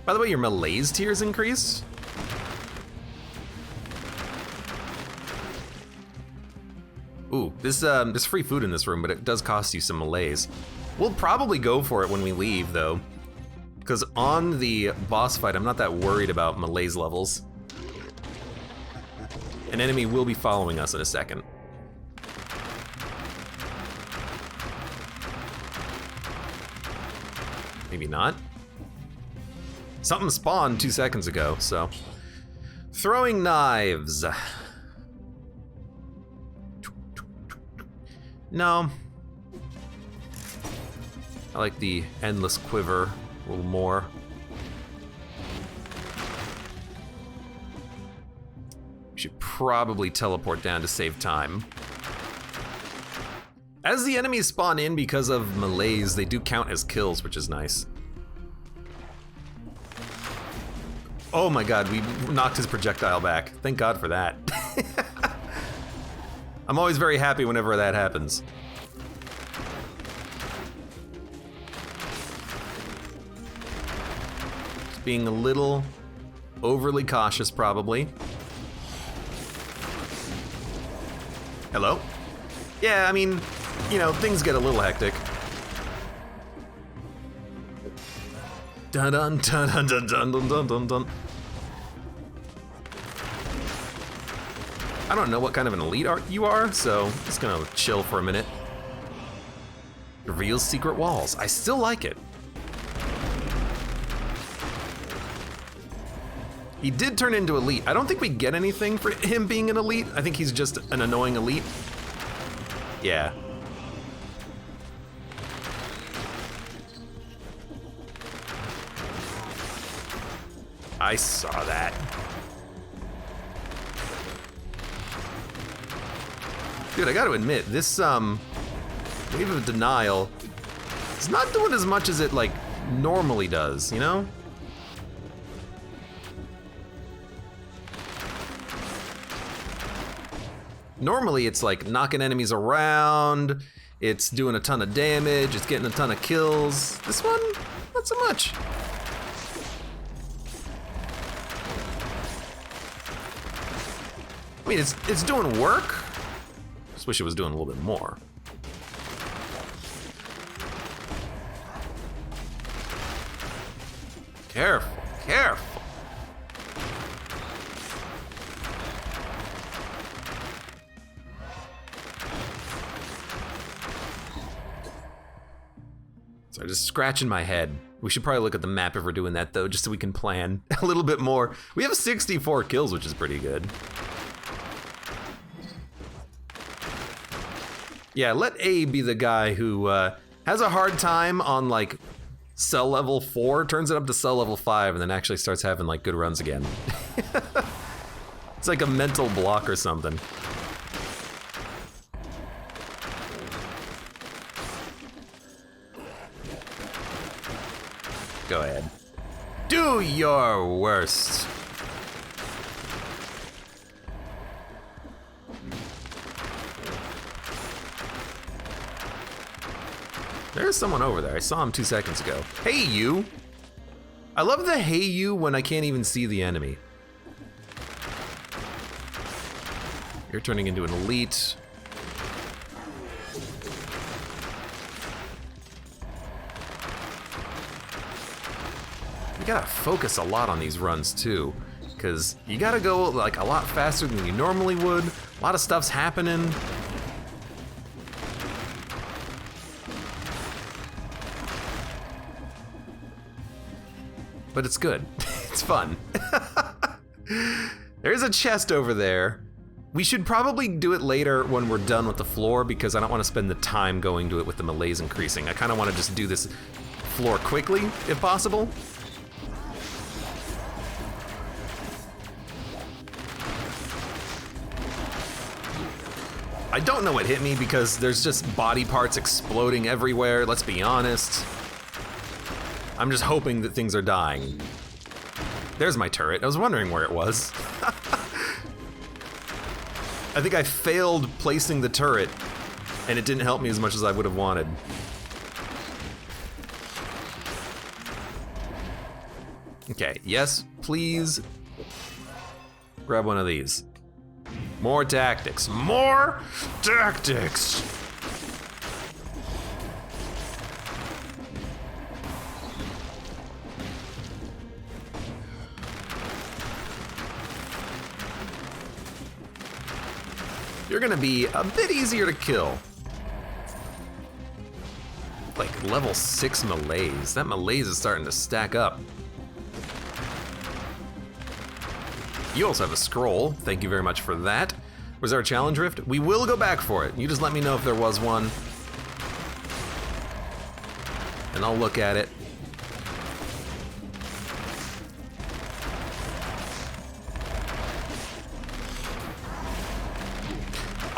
Speaker 1: By the way, your malaise tiers increase. Ooh, there's free food in this room, but it does cost you some malaise. We'll probably go for it when we leave, though, because on the boss fight, I'm not that worried about malaise levels. An enemy will be following us in a second. Maybe not. Something spawned 2 seconds ago, so. Throwing knives. No. I like the endless quiver a little more. We should probably teleport down to save time. As the enemies spawn in because of malaise, they do count as kills, which is nice. Oh my god, we knocked his projectile back. Thank God for that. I'm always very happy whenever that happens. Just being a little overly cautious, probably. Hello? Yeah, I mean, you know, things get a little hectic. Dun dun dun dun dun dun dun dun dun. I don't know what kind of an elite you are, so I'm just gonna chill for a minute. Reveals secret walls. I still like it. He did turn into elite. I don't think we get anything for him being an elite. I think he's just an annoying elite. Yeah. I saw that. Dude, I gotta admit, this wave of denial is not doing as much as it like normally does, you know? Normally it's like knocking enemies around, it's doing a ton of damage, it's getting a ton of kills. This one, not so much. I mean, it's doing work. Just wish it was doing a little bit more. Careful, careful. Sorry, just scratching my head. We should probably look at the map if we're doing that though, just so we can plan a little bit more. We have 64 kills, which is pretty good. Yeah, let A be the guy who has a hard time on like cell level 4, turns it up to cell level 5, and then actually starts having like good runs again. It's like a mental block or something. Go ahead. Do your worst. There's someone over there. I saw him 2 seconds ago. Hey, you. I love the hey, you when I can't even see the enemy. You're turning into an elite. You gotta focus a lot on these runs too, because you gotta go like a lot faster than you normally would. A lot of stuff's happening. But it's good. It's fun. There's a chest over there. We should probably do it later when we're done with the floor, because I don't want to spend the time going to it with the melees increasing. I kind of want to just do this floor quickly, if possible. I don't know what hit me because there's just body parts exploding everywhere, let's be honest. I'm just hoping that things are dying. There's my turret. I was wondering where it was. I think I failed placing the turret, and it didn't help me as much as I would have wanted. Okay, yes, please. Grab one of these. More tactics. More tactics! You're gonna be a bit easier to kill. Like level 6 melees. That melees is starting to stack up. You also have a scroll. Thank you very much for that. Was there a challenge rift? We will go back for it. You just let me know if there was one. And I'll look at it.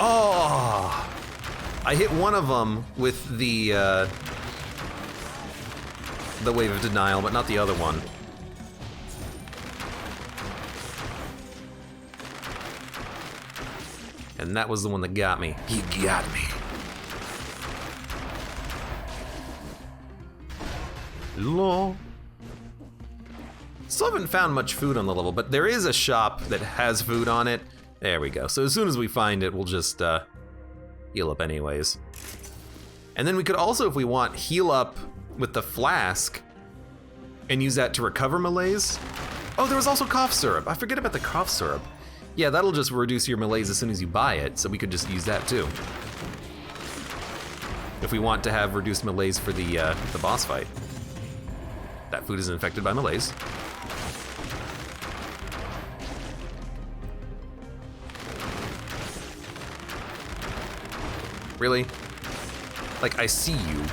Speaker 1: Oh! I hit one of them with the wave of denial, but not the other one. And that was the one that got me. He got me. Lol. Still haven't found much food on the level, but there is a shop that has food on it. There we go. So as soon as we find it, we'll just heal up anyways. And then we could also, if we want, heal up with the flask and use that to recover melees. Oh, there was also cough syrup. I forget about the cough syrup. Yeah, that'll just reduce your melees as soon as you buy it, so we could just use that too. If we want to have reduced melees for the boss fight. That food isn't infected by melees. Really? Like, I see you.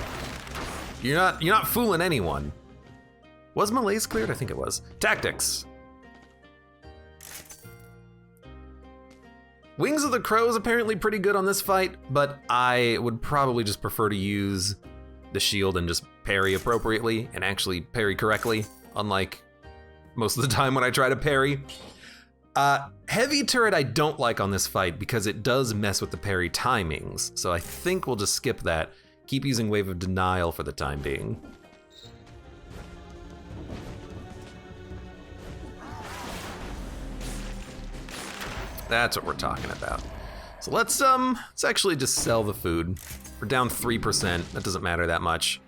Speaker 1: You're not fooling anyone. Was melees cleared? I think it was. Tactics. Wings of the Crow is apparently pretty good on this fight, but I would probably just prefer to use the shield and just parry appropriately and actually parry correctly, unlike most of the time when I try to parry. Heavy turret I don't like on this fight because it does mess with the parry timings, so I think we'll just skip that. Keep using Wave of Denial for the time being. That's what we're talking about. So let's actually just sell the food. We're down 3%, that doesn't matter that much.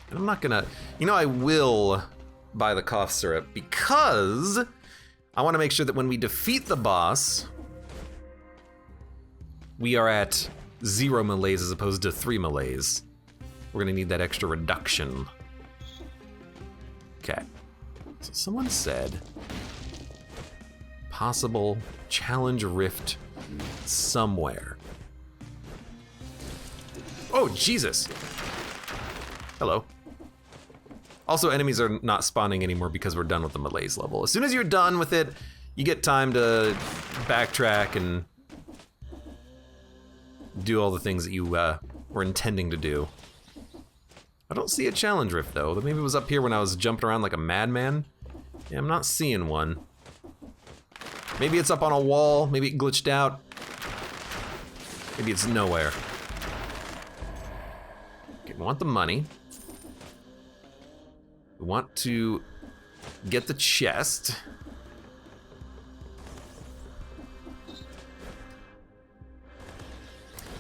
Speaker 1: And I'm not gonna, I will buy the cough syrup because I wanna make sure that when we defeat the boss, we are at 0 melees as opposed to 3 melees. We're gonna need that extra reduction. Okay, so someone said, possible challenge rift somewhere. Oh, Jesus. Hello. Also, enemies are not spawning anymore because we're done with the melees level. As soon as you're done with it, you get time to backtrack and do all the things that you were intending to do. I don't see a challenge rift though. Maybe it was up here when I was jumping around like a madman. Yeah, I'm not seeing one. Maybe it's up on a wall, maybe it glitched out. Maybe it's nowhere. Okay, we want the money. We want to get the chest.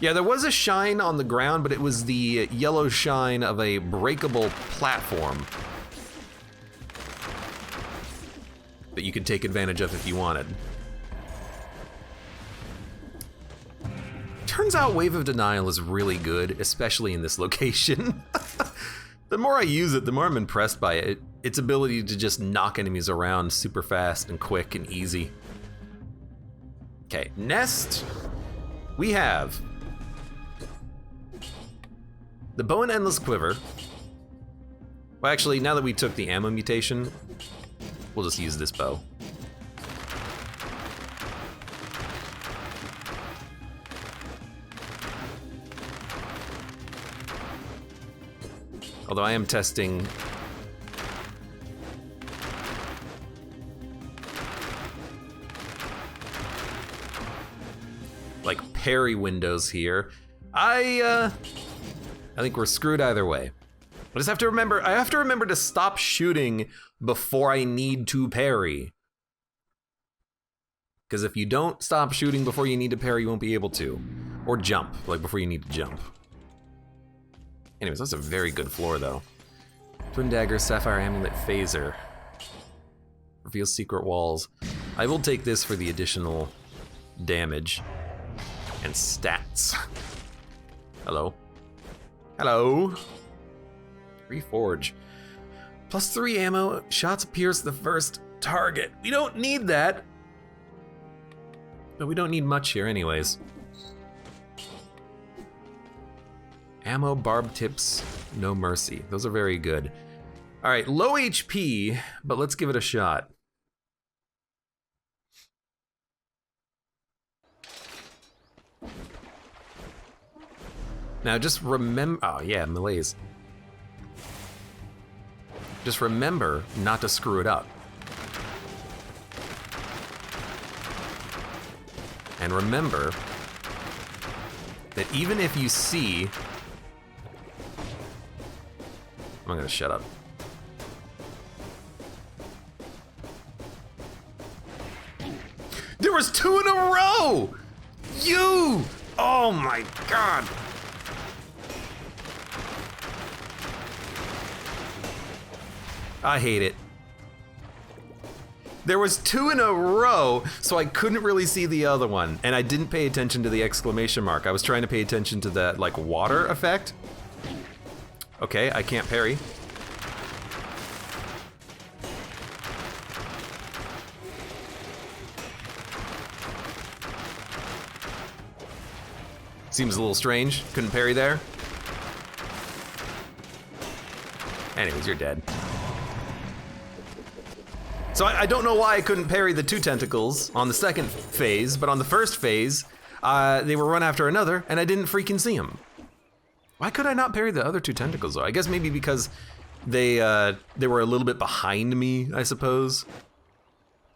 Speaker 1: Yeah, there was a shine on the ground, but it was the yellow shine of a breakable platform that you could take advantage of if you wanted. Turns out Wave of Denial is really good, especially in this location. The more I use it, the more I'm impressed by it. Its ability to just knock enemies around super fast and quick and easy. Okay, next we have the Bow and Endless Quiver. Well, actually, now that we took the ammo mutation, we'll just use this bow. Although I am testing like parry windows here. I think we're screwed either way. I just have to remember, I have to remember to stop shooting before I need to parry. Because if you don't stop shooting before you need to parry, you won't be able to. Or jump, like before you need to jump. Anyways, that's a very good floor though. Twin Dagger, Sapphire Amulet, Phaser. Reveals secret walls. I will take this for the additional damage and stats. Hello. Hello. Reforge. +3 ammo, shots pierce the first target. We don't need that. But we don't need much here anyways. Ammo, barb tips, no mercy. Those are very good. All right, low HP, but let's give it a shot. Now just remember, oh yeah, melees. Just remember not to screw it up. And remember that even if you see, I'm gonna shut up. There was 2 in a row! Oh my God. I hate it. There was 2 in a row, so I couldn't really see the other one, and I didn't pay attention to the exclamation mark. I was trying to pay attention to the, like, water effect. Okay, I can't parry. Seems a little strange. Couldn't parry there. Anyways, you're dead. So I don't know why I couldn't parry the 2 tentacles on the second phase, but on the first phase, they were one after another, and I didn't freaking see them. Why could I not parry the other 2 tentacles though? I guess maybe because they were a little bit behind me, I suppose.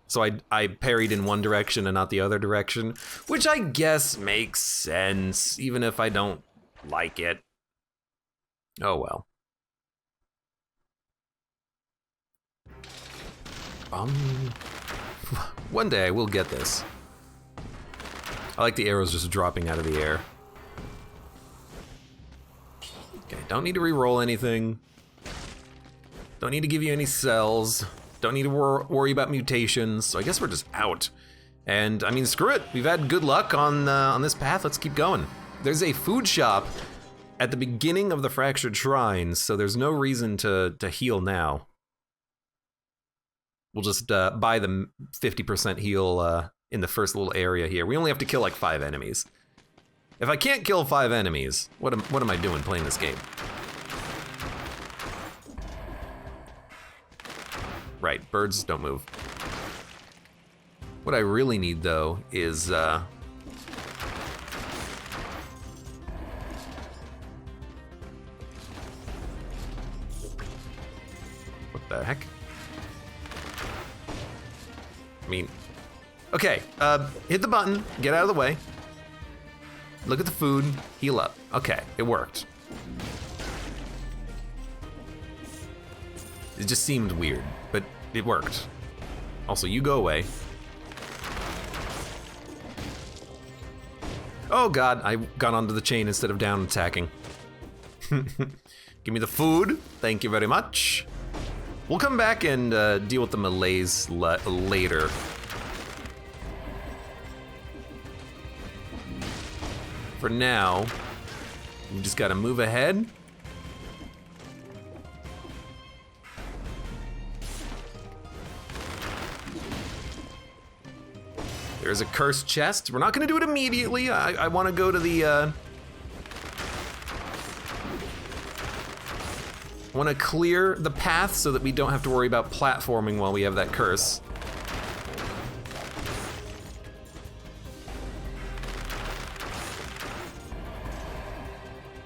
Speaker 1: So I parried in one direction and not the other direction, which I guess makes sense, even if I don't like it. Oh well. One day I will get this. I like the arrows just dropping out of the air. Okay, don't need to re-roll anything. Don't need to give you any cells. Don't need to worry about mutations. So I guess we're just out. And I mean, screw it. We've had good luck on this path. Let's keep going. There's a food shop at the beginning of the Fractured Shrines, so there's no reason to heal now. We'll just buy the 50% heal in the first little area here. We only have to kill like 5 enemies. If I can't kill 5 enemies, what am I doing playing this game? Right, birds don't move. What I really need though is what the heck? I mean, okay, hit the button, get out of the way. Look at the food, heal up. Okay, it worked. It just seemed weird, but it worked. Also, you go away. Oh God, I got onto the chain instead of down attacking. Give me the food, thank you very much. We'll come back and deal with the malaise later. For now, we just gotta move ahead. There's a cursed chest. We're not gonna do it immediately. I wanna go to the, I wanna clear the path so that we don't have to worry about platforming while we have that curse.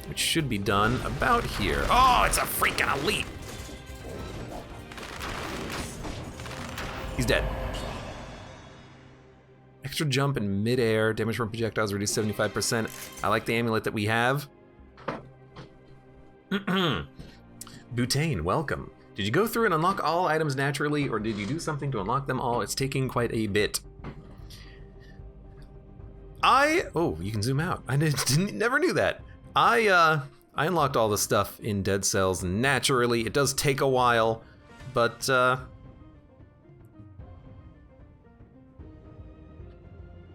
Speaker 1: Which should be done about here. Oh, it's a freaking elite. He's dead. Extra jump in midair, damage from projectiles reduced 75%. I like the amulet that we have. Butane, welcome. Did you go through and unlock all items naturally, or did you do something to unlock them all? It's taking quite a bit. Oh, you can zoom out. I never knew that. I unlocked all the stuff in Dead Cells naturally. It does take a while, but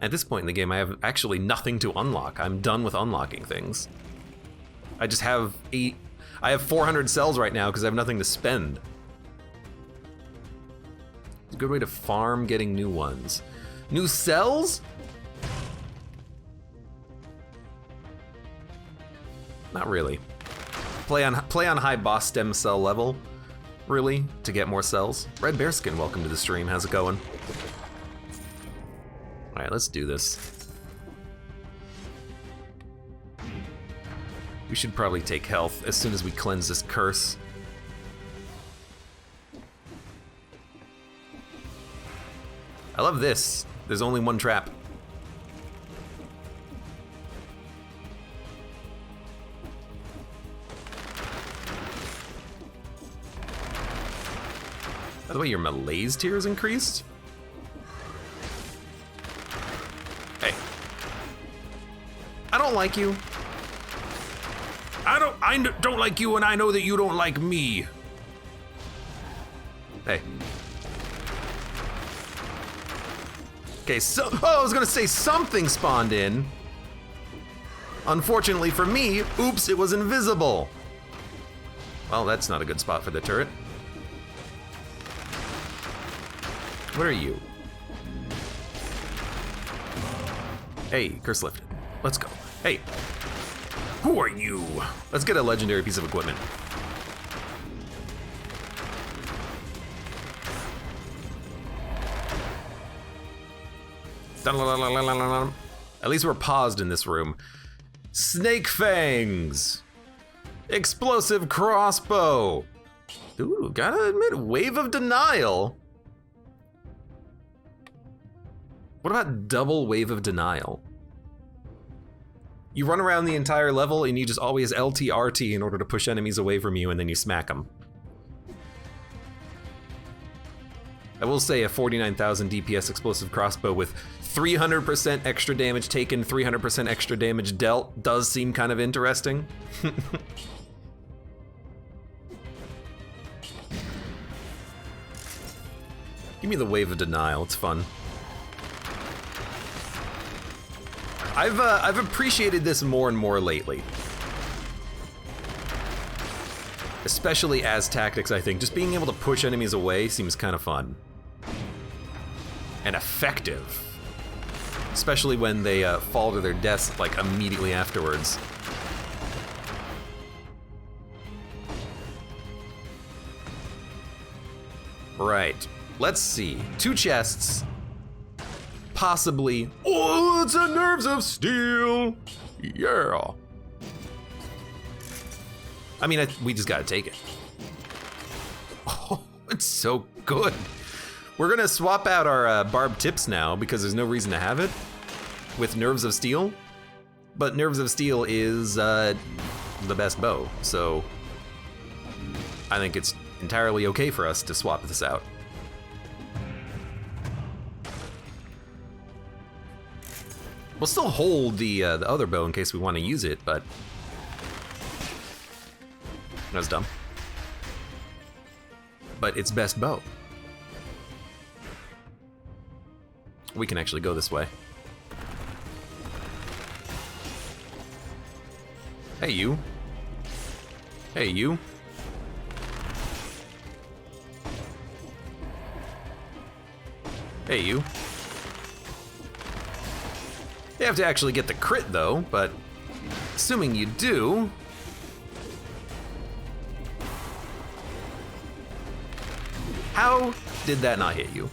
Speaker 1: at this point in the game, I have actually nothing to unlock. I'm done with unlocking things. I just have I have 400 cells right now because I have nothing to spend. It's a good way to farm getting new ones. New cells? Not really. Play on high boss stem cell level, really, to get more cells. Red Bearskin, welcome to the stream. How's it going? All right, let's do this. We should probably take health as soon as we cleanse this curse. I love this. There's only one trap. By the way, your malaise tier is increased? Hey. I don't like you. I don't like you, and I know that you don't like me. Hey. Okay, so, oh, I was gonna say something spawned in. Unfortunately for me, oops, it was invisible. Well, that's not a good spot for the turret. What are you? Hey, curse lifted. Let's go. Hey, who are you? Let's get a legendary piece of equipment. At least we're paused in this room. Snake fangs. Explosive crossbow. Ooh, gotta admit, wave of denial. What about double wave of denial? You run around the entire level and you just always LT-RT in order to push enemies away from you and then you smack them. I will say a 49,000 DPS explosive crossbow with 300% extra damage taken, 300% extra damage dealt does seem kind of interesting. Give me the wave of denial, it's fun. I've appreciated this more and more lately. Especially as tactics, I think. Just being able to push enemies away seems kind of fun. And effective. Especially when they fall to their deaths like immediately afterwards. Right. Let's see. 2 chests. Possibly. Oh, it's a Nerves of Steel. Yeah. I mean, we just gotta take it. Oh, it's so good. We're gonna swap out our barbed tips now because there's no reason to have it with Nerves of Steel. But Nerves of Steel is the best bow, so I think it's entirely okay for us to swap this out. We'll still hold the other bow in case we want to use it, but that was dumb. But it's best bow. We can actually go this way. Hey, you. Hey, you. Hey, you. You have to actually get the crit though, but assuming you do, how did that not hit you?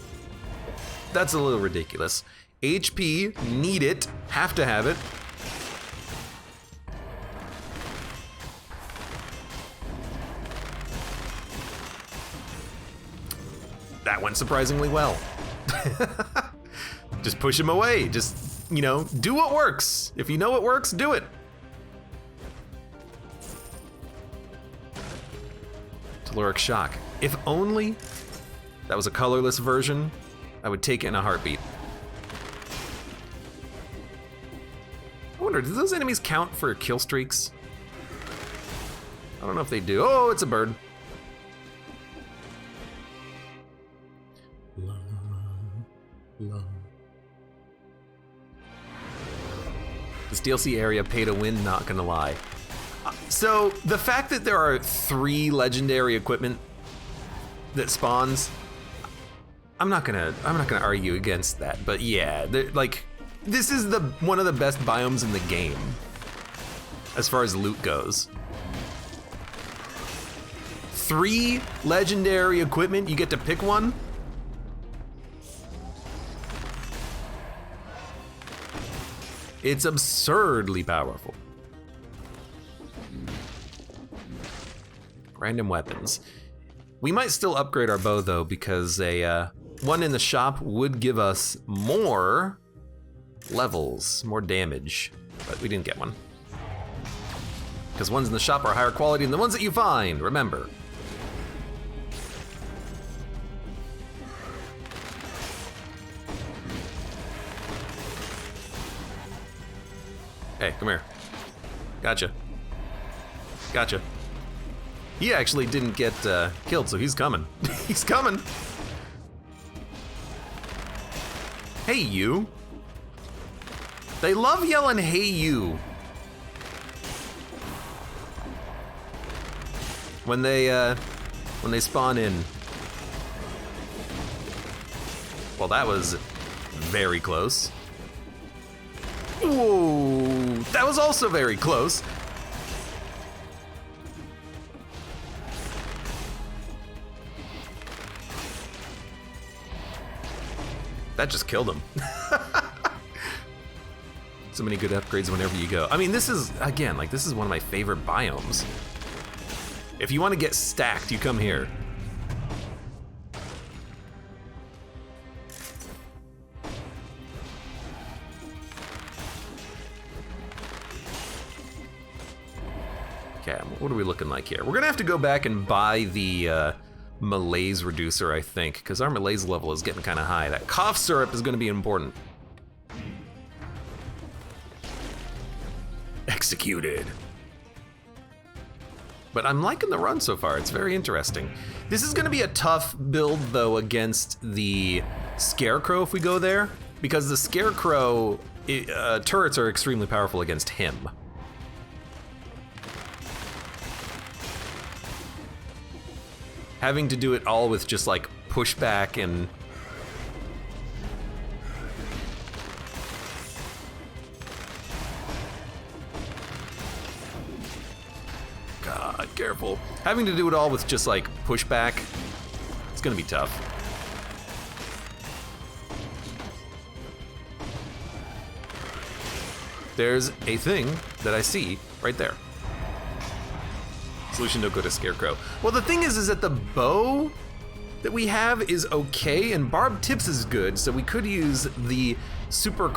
Speaker 1: That's a little ridiculous. HP, need it, have to have it. That went surprisingly well. Just push him away, just, you know, do what works. If you know what works, do it. Telluric shock. If only that was a colorless version, I would take it in a heartbeat. I wonder, do those enemies count for kill streaks? I don't know if they do. Oh, it's a bird. This DLC area pay to win, not gonna lie. So the fact that there are 3 legendary equipment that spawns, I'm not gonna argue against that. But yeah, like this is one of the best biomes in the game as far as loot goes. 3 legendary equipment, you get to pick one. It's absurdly powerful. Random weapons. We might still upgrade our bow though, because one in the shop would give us more levels, more damage, but we didn't get one. Because ones in the shop are higher quality than the ones that you find, remember. Hey, come here. Gotcha. Gotcha. He actually didn't get killed, so he's coming. He's coming. Hey, you. They love yelling, hey, you. When they spawn in. Well, that was very close. Whoa, that was also very close. That just killed him. So many good upgrades whenever you go. I mean, this is, again, like, this is one of my favorite biomes. If you want to get stacked, you come here. Okay, what are we looking like here? We're gonna have to go back and buy the malaise reducer, I think, because our malaise level is getting kind of high. That cough syrup is gonna be important. Executed. But I'm liking the run so far, it's very interesting. This is gonna be a tough build though against the Scarecrow if we go there, because the Scarecrow turrets are extremely powerful against him. Having to do it all with just like pushback and God, careful. Having to do it all with just like pushback, it's gonna be tough. There's a thing that I see right there. Solution, don't go to Scarecrow. Well, the thing is that the bow that we have is okay, and Barb Tips is good, so we could use the super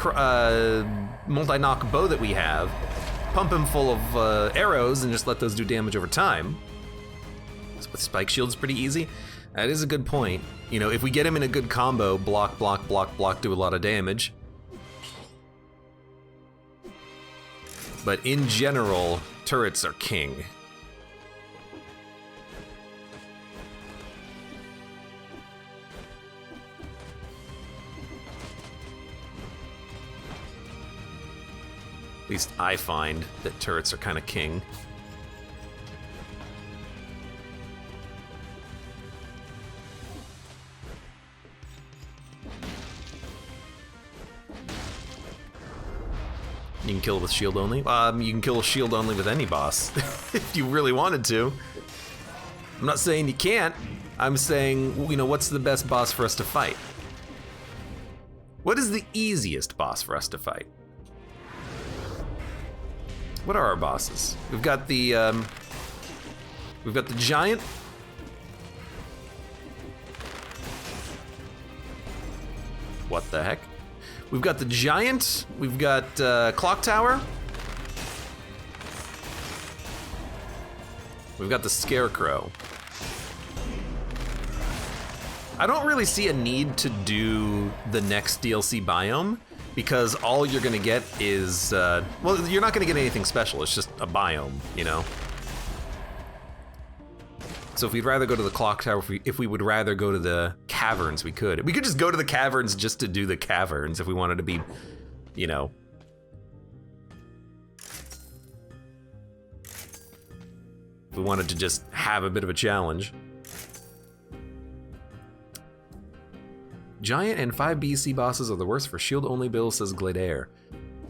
Speaker 1: multi-knock bow that we have, pump him full of arrows, and just let those do damage over time. So with Spike Shield's pretty easy. That is a good point. You know, if we get him in a good combo, block, block, block, block, do a lot of damage. But in general, turrets are king. At least I find that turrets are kind of king. You can kill with shield only? You can kill with shield only with any boss, if you really wanted to. I'm not saying you can't. I'm saying, you know, what's the best boss for us to fight? What is the easiest boss for us to fight? What are our bosses? We've got the giant. What the heck? We've got the giant. We've got clock tower. We've got the Scarecrow. I don't really see a need to do the next DLC biome, because all you're gonna get is, well, you're not gonna get anything special, it's just a biome, you know? So if we'd rather go to the clock tower, if we would rather go to the caverns, we could. We could just go to the caverns just to do the caverns if we wanted to be, you know. If we wanted to just have a bit of a challenge. Giant and 5 BC bosses are the worst for shield-only builds, says Gladeair.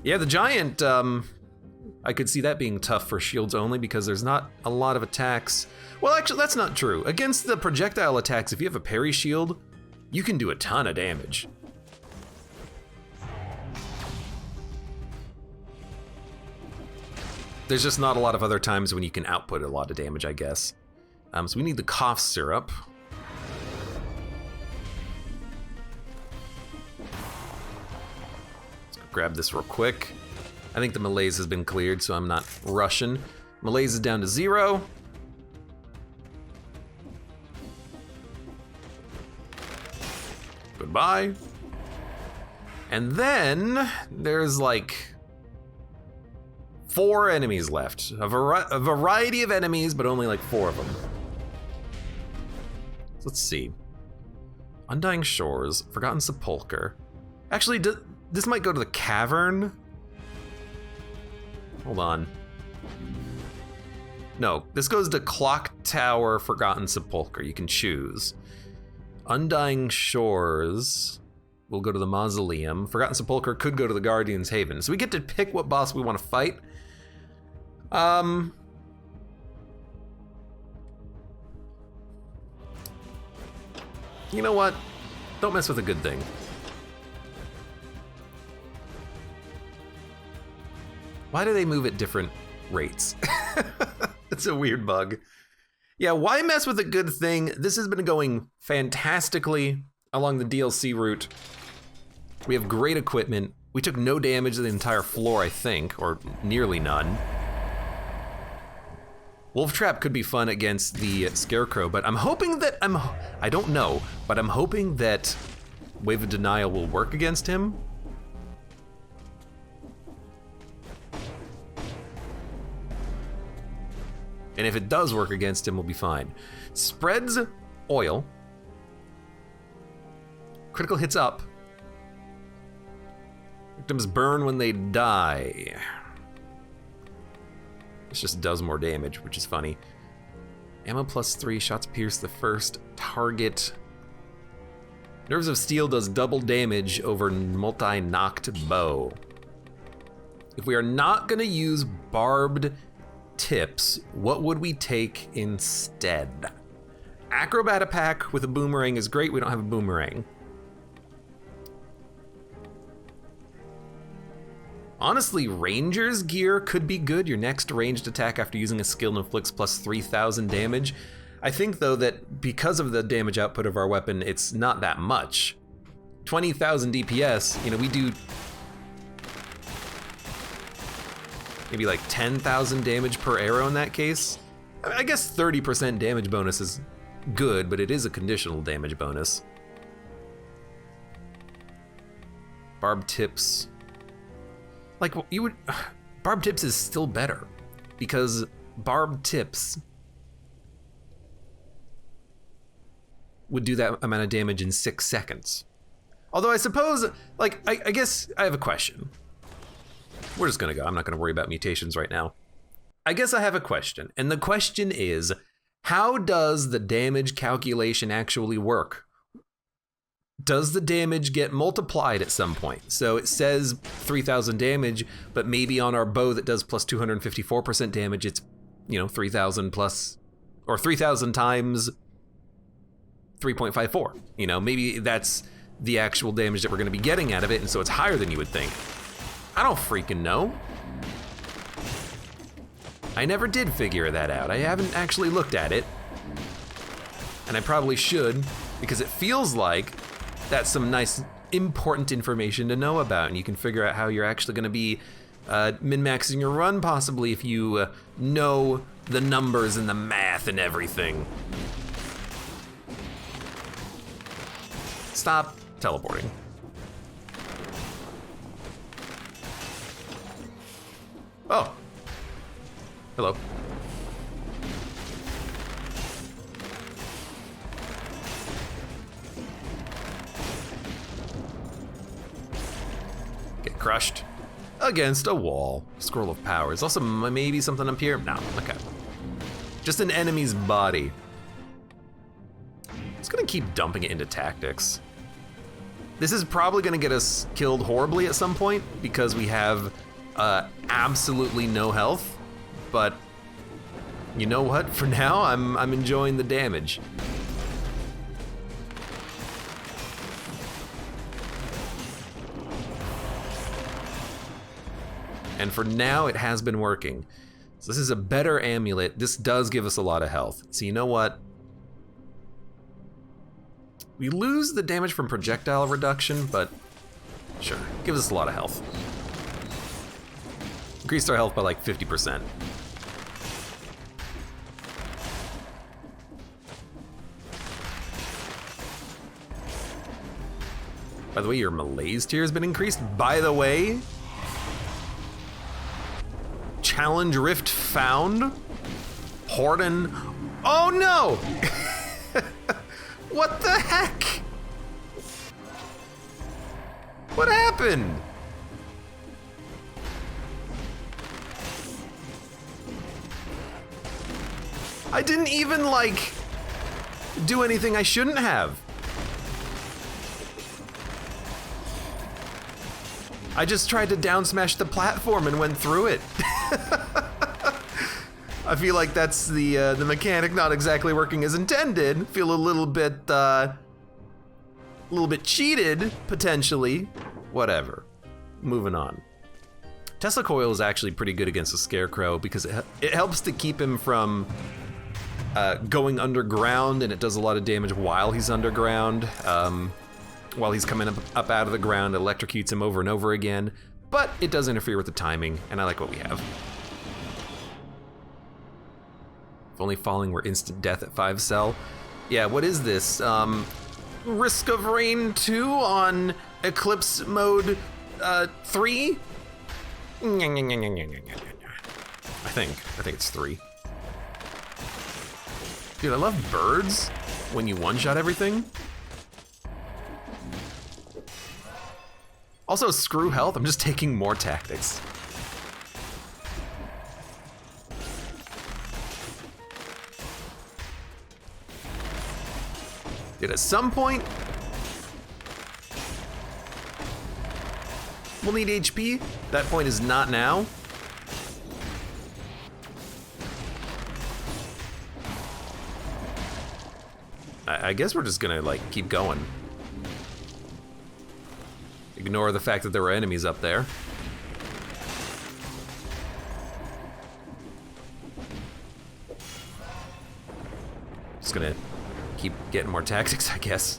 Speaker 1: Yeah, the giant, I could see that being tough for shields only because there's not a lot of attacks. Well, actually, that's not true. Against the projectile attacks, if you have a parry shield, you can do a ton of damage. There's just not a lot of other times when you can output a lot of damage, I guess. So we need the cough syrup. Grab this real quick. I think the malaise has been cleared, so I'm not rushing. Malaise is down to 0. Goodbye. And then there's like 4 enemies left. A variety of enemies, but only like 4 of them. So let's see. Undying Shores, Forgotten Sepulchre. Actually, this might go to the cavern. Hold on. No, this goes to Clock Tower, Forgotten Sepulchre. You can choose. Undying Shores will go to the Mausoleum. Forgotten Sepulchre could go to the Guardian's Haven. So we get to pick what boss we want to fight. You know what? Don't mess with a good thing. Why do they move at different rates? It's a weird bug. Yeah, why mess with a good thing? This has been going fantastically along the DLC route. We have great equipment. We took no damage to the entire floor, I think, or nearly none. Wolf Trap could be fun against the Scarecrow, but I'm hoping that, I don't know, but I'm hoping that Wave of Denial will work against him. And if it does work against him, we'll be fine. Spreads oil. Critical hits up. Victims burn when they die. This just does more damage, which is funny. Ammo +3, shots pierce the first target. Nerves of Steel does double damage over multi-knocked bow. If we are not gonna use barbed tips, what would we take instead? Acrobat pack with a boomerang is great. We don't have a boomerang. Honestly, Ranger's gear could be good. Your next ranged attack after using a skill inflicts +3,000 damage. I think though that because of the damage output of our weapon, it's not that much. 20,000 DPS, you know, we do maybe like 10,000 damage per arrow in that case. I guess 30% damage bonus is good, but it is a conditional damage bonus. Barb tips. Like, you would, barb tips is still better because barb tips would do that amount of damage in 6 seconds. Although I suppose, like, I guess I have a question. We're just gonna go, I'm not gonna worry about mutations right now. I guess I have a question, and the question is, how does the damage calculation actually work? Does the damage get multiplied at some point? So it says 3,000 damage, but maybe on our bow that does plus 254% damage, it's, you know, 3,000 plus, or 3,000 times 3.54. You know, maybe that's the actual damage that we're gonna be getting out of it, and so it's higher than you would think. I don't freaking know. I never did figure that out. I haven't actually looked at it, and I probably should, because it feels like that's some nice, important information to know about, and you can figure out how you're actually gonna be min-maxing your run, possibly, if you know the numbers and the math and everything. Stop teleporting. Oh. Hello. Get crushed against a wall. Scroll of power. Is also maybe something up here? No, okay. Just an enemy's body. It's gonna keep dumping it into tactics. This is probably gonna get us killed horribly at some point because we have absolutely no health, but you know what? For now, I'm enjoying the damage. And for now, it has been working. So this is a better amulet. This does give us a lot of health. So you know what? We lose the damage from projectile reduction, but sure, gives us a lot of health. Increased our health by like 50%. By the way, your malaise tier has been increased. By the way, challenge rift found. Horden. Oh no! What the heck? What happened? I didn't even like do anything I shouldn't have. I just tried to down smash the platform and went through it. I feel like that's the mechanic not exactly working as intended. Feel a little bit cheated, potentially. Whatever. Moving on. Tesla Coil is actually pretty good against the Scarecrow because it helps to keep him from going underground, and it does a lot of damage while he's underground. While he's coming up out of the ground, it electrocutes him over and over again, but it does interfere with the timing, and I like what we have. If only falling were instant death at 5 cell. Yeah, what is this? Risk of Rain 2 on Eclipse Mode 3? I think it's 3. Dude, I love birds when you one-shot everything. Also, screw health, I'm just taking more tactics. Dude, at some point, we'll need HP. That point is not now. I guess we're just gonna, like, keep going. Ignore the fact that there were enemies up there. Just gonna keep getting more tactics, I guess.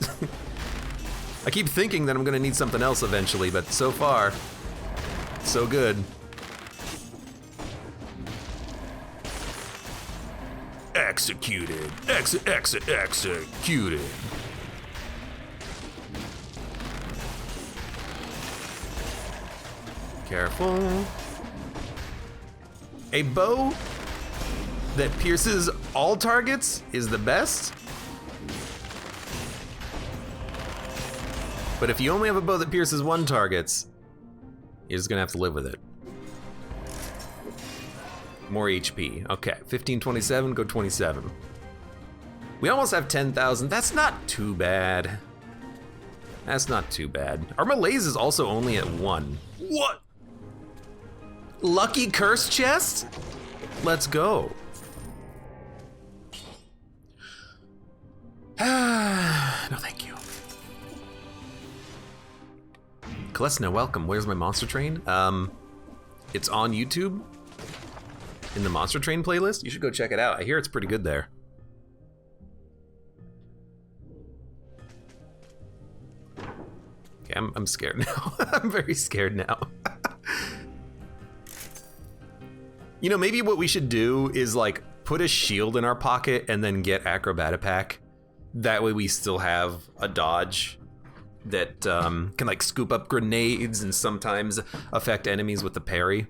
Speaker 1: I keep thinking that I'm gonna need something else eventually, but so far, so good. Executed. Executed. Careful. A bow that pierces all targets is the best. But if you only have a bow that pierces one target, you're just gonna have to live with it. More HP. Okay, 1527, go 27. We almost have 10,000. That's not too bad. That's not too bad. Our malaise is also only at 1. What? Lucky curse chest? Let's go. No, thank you. Kalesna, welcome. Where's my monster train? It's on YouTube in the monster train playlist. You should go check it out. I hear it's pretty good there. Okay, I'm scared now. I'm very scared now. You know, maybe what we should do is like put a shield in our pocket and then get Acrobat Pack. That way we still have a dodge that can like scoop up grenades and sometimes affect enemies with the parry.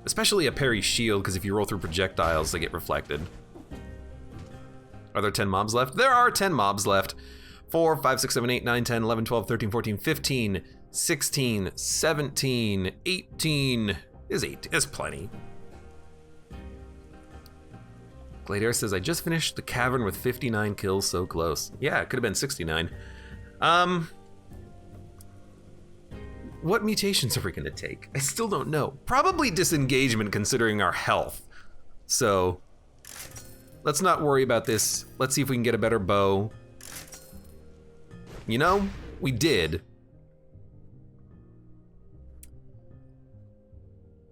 Speaker 1: Especially a parry shield, because if you roll through projectiles, they get reflected. Are there 10 mobs left? There are 10 mobs left. 4, 5, 6, 7, 8, 9, 10, 11, 12, 13, 14, 15, 16, 17, 18. Is 8, is plenty. Gladiator says, I just finished the cavern with 59 kills, so close. Yeah, it could have been 69. What mutations are we gonna take? I still don't know. Probably disengagement considering our health. So, let's not worry about this. Let's see if we can get a better bow. You know, we did.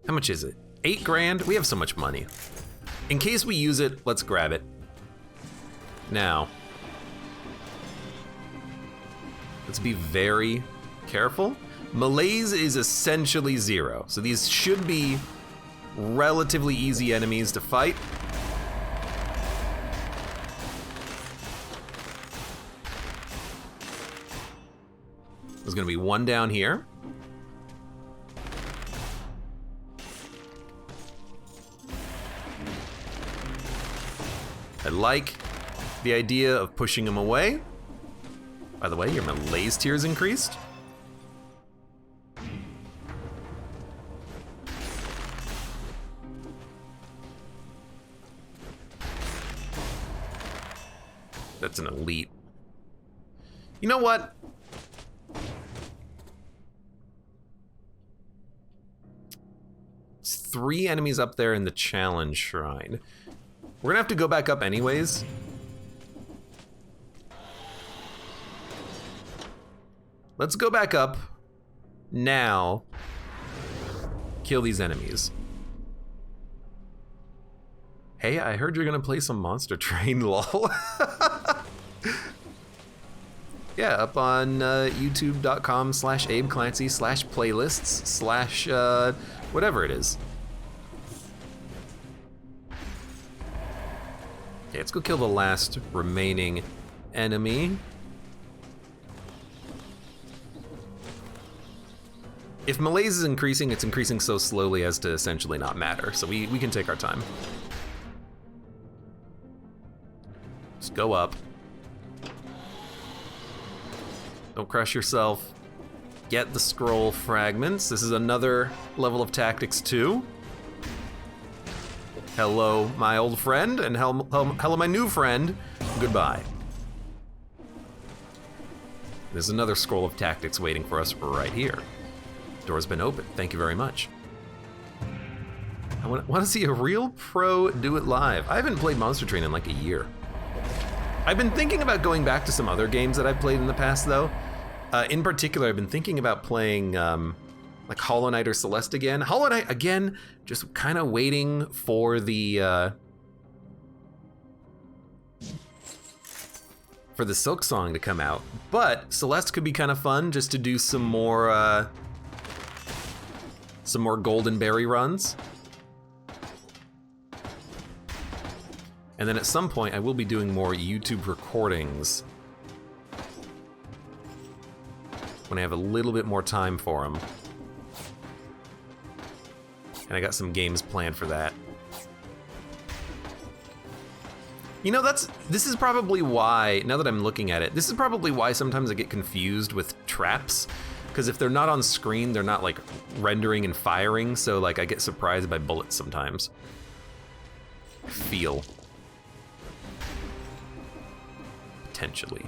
Speaker 1: How much is it? 8 grand? We have so much money. In case we use it, let's grab it. Now, let's be very careful. Malaise is essentially 0, so these should be relatively easy enemies to fight. There's gonna be one down here. I like the idea of pushing him away. By the way, your malaise tier's increased. That's an elite. You know what? It's 3 enemies up there in the challenge shrine. We're gonna have to go back up anyways. Let's go back up Now, kill these enemies. Hey, I heard you're gonna play some Monster Train, lol. Yeah, up on youtube.com/AbeClancy/playlists/ whatever it is. Okay, let's go kill the last remaining enemy. If malaise is increasing, it's increasing so slowly as to essentially not matter, so we can take our time. Just go up. Don't crush yourself. Get the scroll fragments. This is another level of tactics too. Hello, my old friend, and hello, my new friend. Goodbye. There's another scroll of tactics waiting for us right here. Door's been opened. Thank you very much. I want to see a real pro do it live. I haven't played Monster Train in like a year. I've been thinking about going back to some other games that I've played in the past, though. In particular, I've been thinking about playing like Hollow Knight or Celeste again. Hollow Knight, again, just kind of waiting for the Silk Song to come out. But Celeste could be kind of fun just to do some more Golden Berry runs. And then at some point, I will be doing more YouTube recordings when I have a little bit more time for them. And I got some games planned for that. You know, this is probably why, now that I'm looking at it, this is probably why sometimes I get confused with traps. Because if they're not on screen, they're not like rendering and firing, so like I get surprised by bullets sometimes. I feel. Potentially.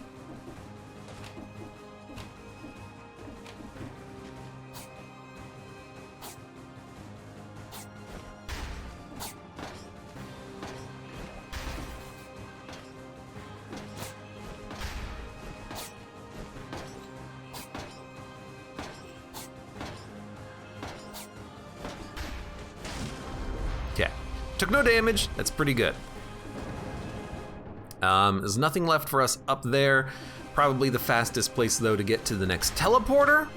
Speaker 1: Okay, took no damage, that's pretty good. There's nothing left for us up there. Probably the fastest place, though, to get to the next teleporter.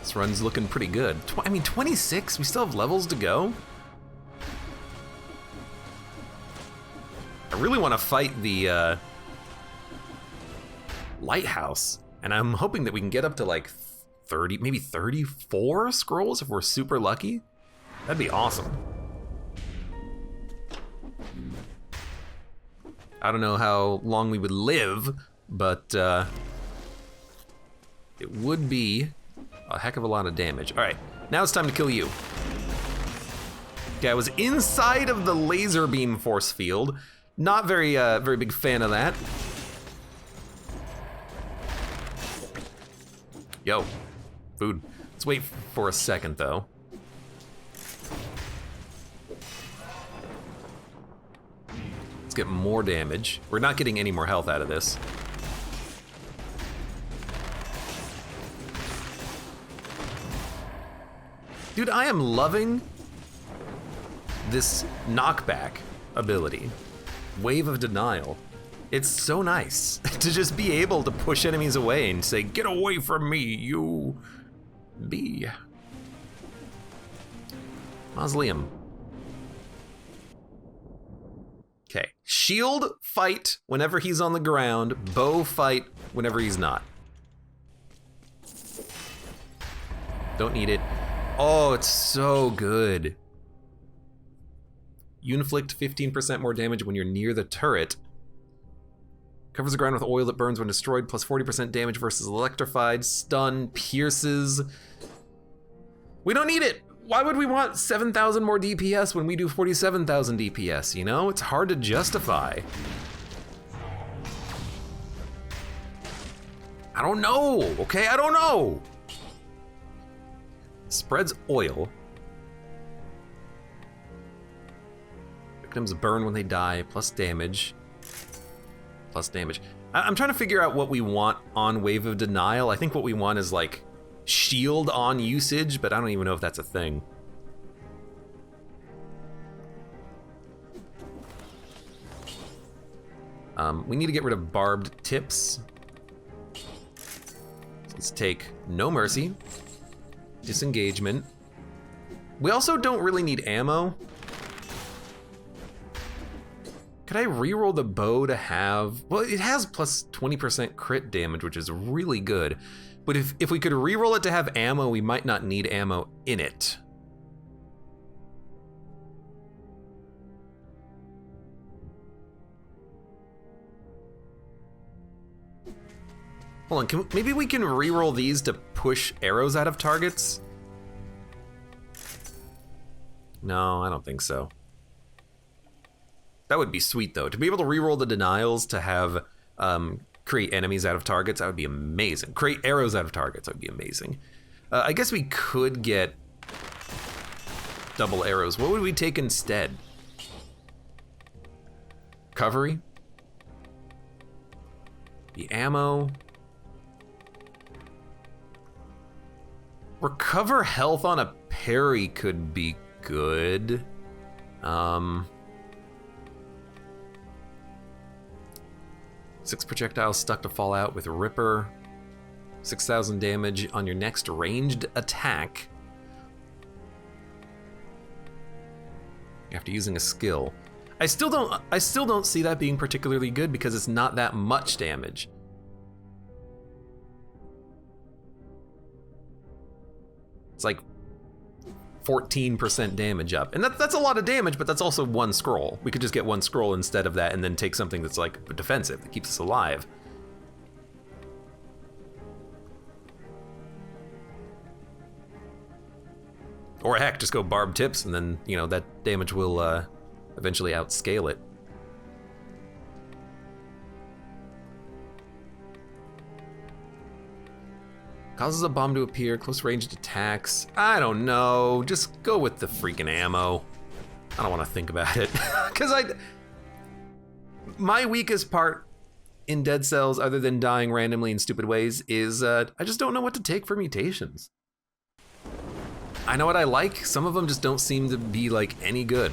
Speaker 1: This run's looking pretty good. I mean, 26? We still have levels to go? I really want to fight the Lighthouse. And I'm hoping that we can get up to like 30, maybe 34 scrolls if we're super lucky. That'd be awesome. I don't know how long we would live, but it would be a heck of a lot of damage. All right, now it's time to kill you. Okay, I was inside of the laser beam force field. Not very big fan of that. Yo, food. Let's wait for a second, though. Get more damage. We're not getting any more health out of this. Dude, I am loving this knockback ability. Wave of Denial. It's so nice to just be able to push enemies away and say, get away from me, you bee. Mausoleum. Okay, shield fight whenever he's on the ground, bow fight whenever he's not. Don't need it. Oh, it's so good. You inflict 15% more damage when you're near the turret. Covers the ground with oil that burns when destroyed, plus 40% damage versus electrified, stun, pierces. We don't need it. Why would we want 7,000 more DPS when we do 47,000 DPS, you know? It's hard to justify. I don't know, okay? I don't know. Spreads oil. Victims burn when they die, plus damage. Plus damage. I'm trying to figure out what we want on Wave of Denial. I think what we want is like shield on usage, but I don't even know if that's a thing. We need to get rid of barbed tips. So let's take No Mercy, Disengagement. We also don't really need ammo. Could I reroll the bow to have, well, it has plus 20% crit damage, which is really good. But if we could reroll it to have ammo, we might not need ammo in it. Hold on, maybe we can reroll these to push arrows out of targets? No, I don't think so. That would be sweet though. To be able to reroll the denials to have create enemies out of targets, that would be amazing. Create arrows out of targets, that would be amazing. I guess we could get double arrows. What would we take instead? Recovery? The ammo? Recover health on a parry could be good. 6 projectiles stuck to fall out with Ripper. 6,000 damage on your next ranged attack after using a skill. I still don't see that being particularly good because it's not that much damage. It's like 14% damage up. And that's a lot of damage, but that's also one scroll. We could just get one scroll instead of that and then take something that's like defensive, that keeps us alive. Or heck, just go barbed tips and then, you know, that damage will eventually outscale it. Causes a bomb to appear, close ranged attacks. I don't know, just go with the freaking ammo. I don't want to think about it. Because my weakest part in Dead Cells, other than dying randomly in stupid ways, is I just don't know what to take for mutations. I know what I like, some of them just don't seem to be like any good.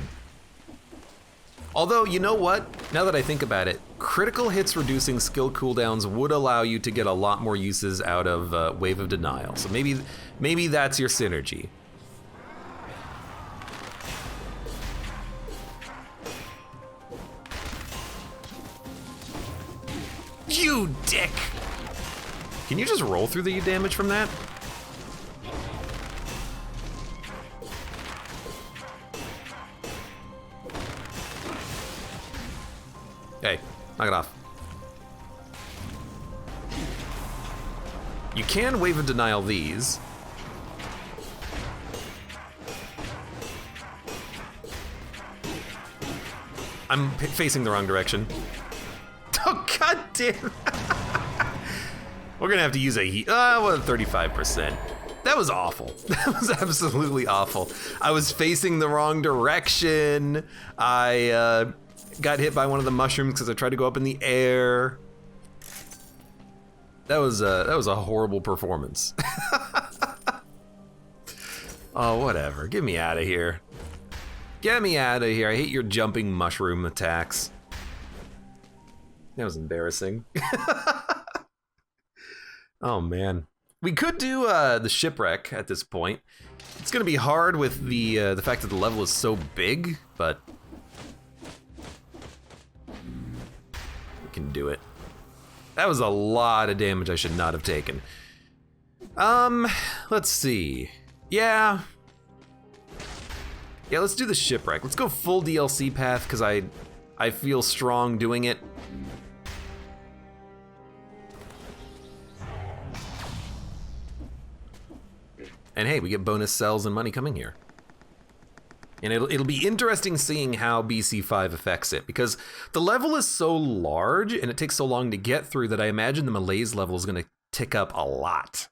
Speaker 1: Although, you know what? Now that I think about it, critical hits reducing skill cooldowns would allow you to get a lot more uses out of Wave of Denial. So maybe that's your synergy. You dick! Can you just roll through the damage from that? Hey, knock it off. You can Wave of Denial these. I'm facing the wrong direction. Oh, god damn. We're gonna have to use a heat. Well, 35%. That was awful. That was absolutely awful. I was facing the wrong direction. I got hit by one of the mushrooms because I tried to go up in the air. That was a horrible performance. Oh, whatever. Get me out of here. Get me out of here. I hate your jumping mushroom attacks. That was embarrassing. Oh man. We could do the shipwreck at this point. It's gonna be hard with the fact that the level is so big, but we can do it. That was a lot of damage I should not have taken. Let's see. Yeah, let's do the shipwreck. Let's go full DLC path because I feel strong doing it. And hey, we get bonus cells and money coming here. And it'll be interesting seeing how BC5 affects it, because the level is so large and it takes so long to get through that I imagine the malaise level is gonna tick up a lot.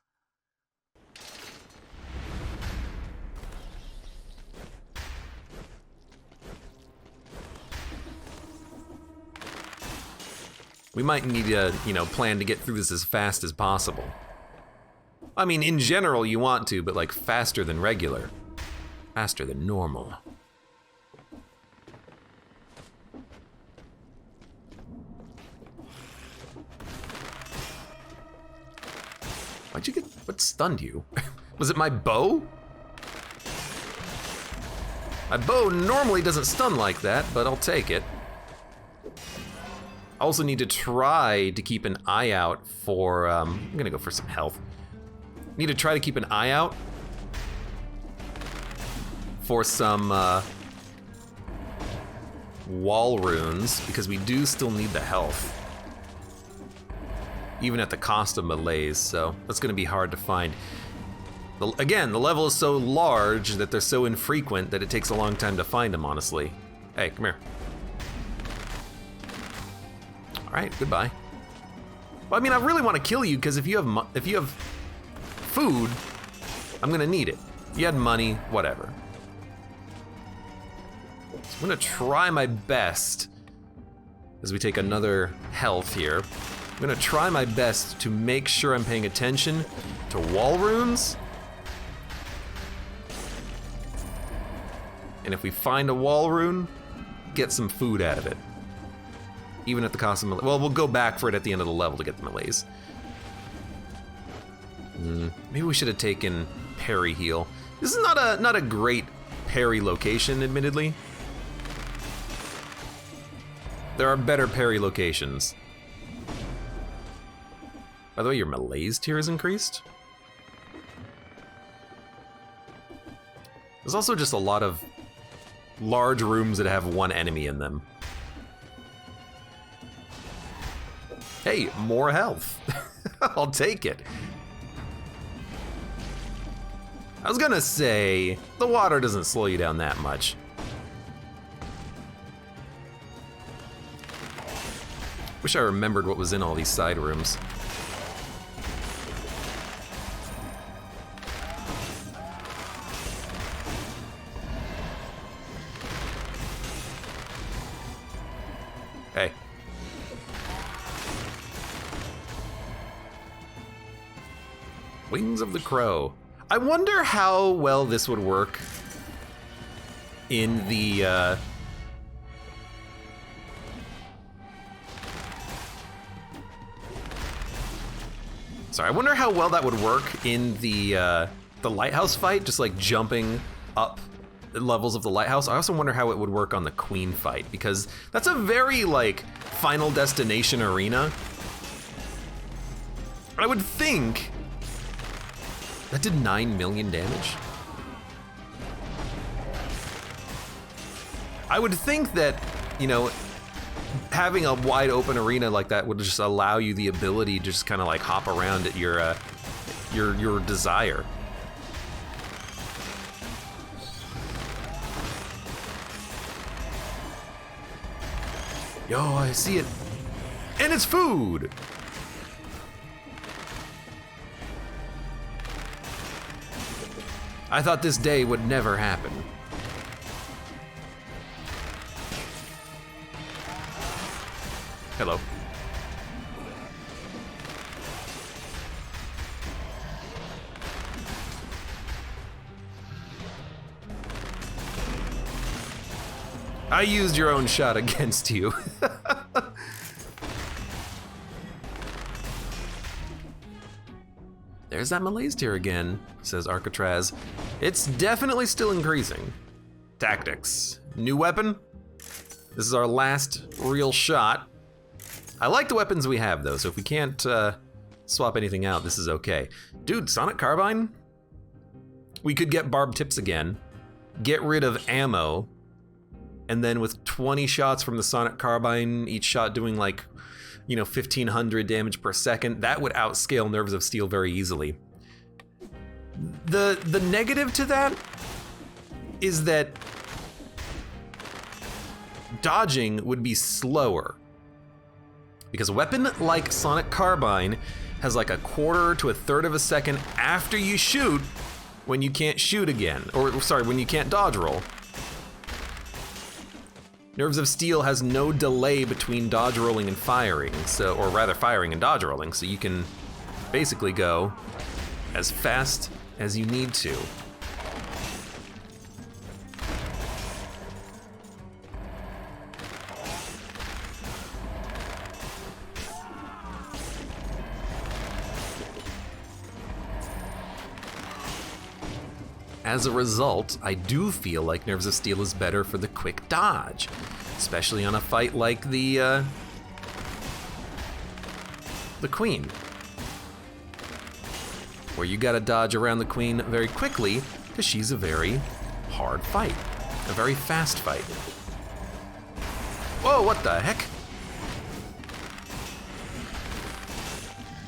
Speaker 1: We might need to, plan to get through this as fast as possible. I mean, in general you want to, but like faster than regular. Faster than normal. Why'd you get, what stunned you? Was it my bow? My bow normally doesn't stun like that, but I'll take it. I also need to try to keep an eye out for, I'm gonna go for some health. Need to try to keep an eye out for some wall runes, because we do still need the health. Even at the cost of melees, so that's gonna be hard to find. Again, the level is so large that they're so infrequent that it takes a long time to find them, honestly. Hey, come here. All right, goodbye. Well, I mean, I really want to kill you because if you have food, I'm gonna need it. If you had money, whatever. So I'm gonna try my best as we take another health here. I'm gonna try my best to make sure I'm paying attention to wall runes. And if we find a wall rune, get some food out of it. Even at the cost of melee. Well, we'll go back for it at the end of the level to get the melees. Maybe we should have taken parry heal. This is not a great parry location, admittedly. There are better parry locations. By the way, your melees tier is increased. There's also just a lot of large rooms that have one enemy in them. Hey, more health. I'll take it. I was gonna say, the water doesn't slow you down that much. Wish I remembered what was in all these side rooms. Hey. Wings of the Crow. I wonder how well this would work in the, Sorry, I wonder how well that would work in the Lighthouse fight, just like jumping up the levels of the Lighthouse. I also wonder how it would work on the Queen fight, because that's a very, like, Final Destination arena. I would think that did 9 million damage. I would think that, you know, having a wide open arena like that would just allow you the ability to just kind of like hop around at your desire. Yo, I see it. And it's food! I thought this day would never happen. Hello. I used your own shot against you. There's that melees tier again, says Arcatraz. It's definitely still increasing. Tactics. New weapon? This is our last real shot. I like the weapons we have though, so if we can't swap anything out, this is okay. Dude, Sonic Carbine? We could get barbed tips again, get rid of ammo, and then with 20 shots from the Sonic Carbine, each shot doing like, you know, 1500 damage per second, that would outscale Nerves of Steel very easily. The negative to that is that dodging would be slower. Because a weapon like Sonic Carbine has like a quarter to a third of a second after you shoot when you can't shoot again. Or sorry, when you can't dodge roll. Nerves of Steel has no delay between dodge rolling and firing, so, or rather firing and dodge rolling, so you can basically go as fast as you need to. As a result, I do feel like Nerves of Steel is better for the quick dodge, especially on a fight like the Queen, where you gotta dodge around the Queen very quickly because she's a very hard fight, a very fast fight. Whoa, what the heck?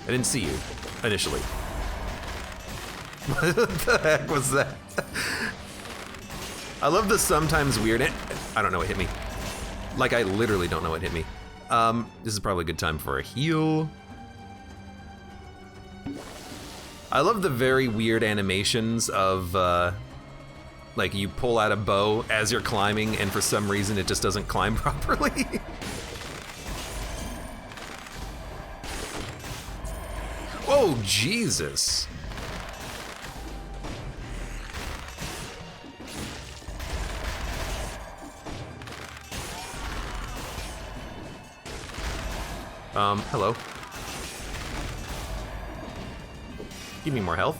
Speaker 1: I didn't see you initially. What the heck was that? I love the sometimes weird. I don't know what hit me. Like, I literally don't know what hit me. This is probably a good time for a heal. I love the very weird animations of, like, you pull out a bow as you're climbing, and for some reason it just doesn't climb properly. Oh, Jesus. Hello. Give me more health.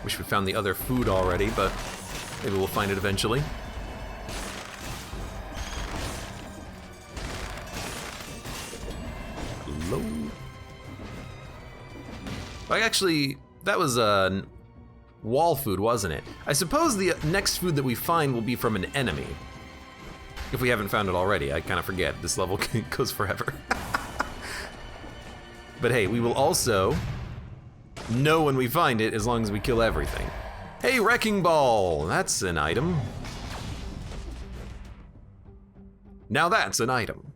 Speaker 1: Wish we found the other food already, but maybe we'll find it eventually. Hello. Well, actually, that was wall food, wasn't it? I suppose the next food that we find will be from an enemy. If we haven't found it already, I kind of forget. This level goes forever. But hey, we will also know when we find it as long as we kill everything. Hey, Wrecking Ball! That's an item. Now that's an item.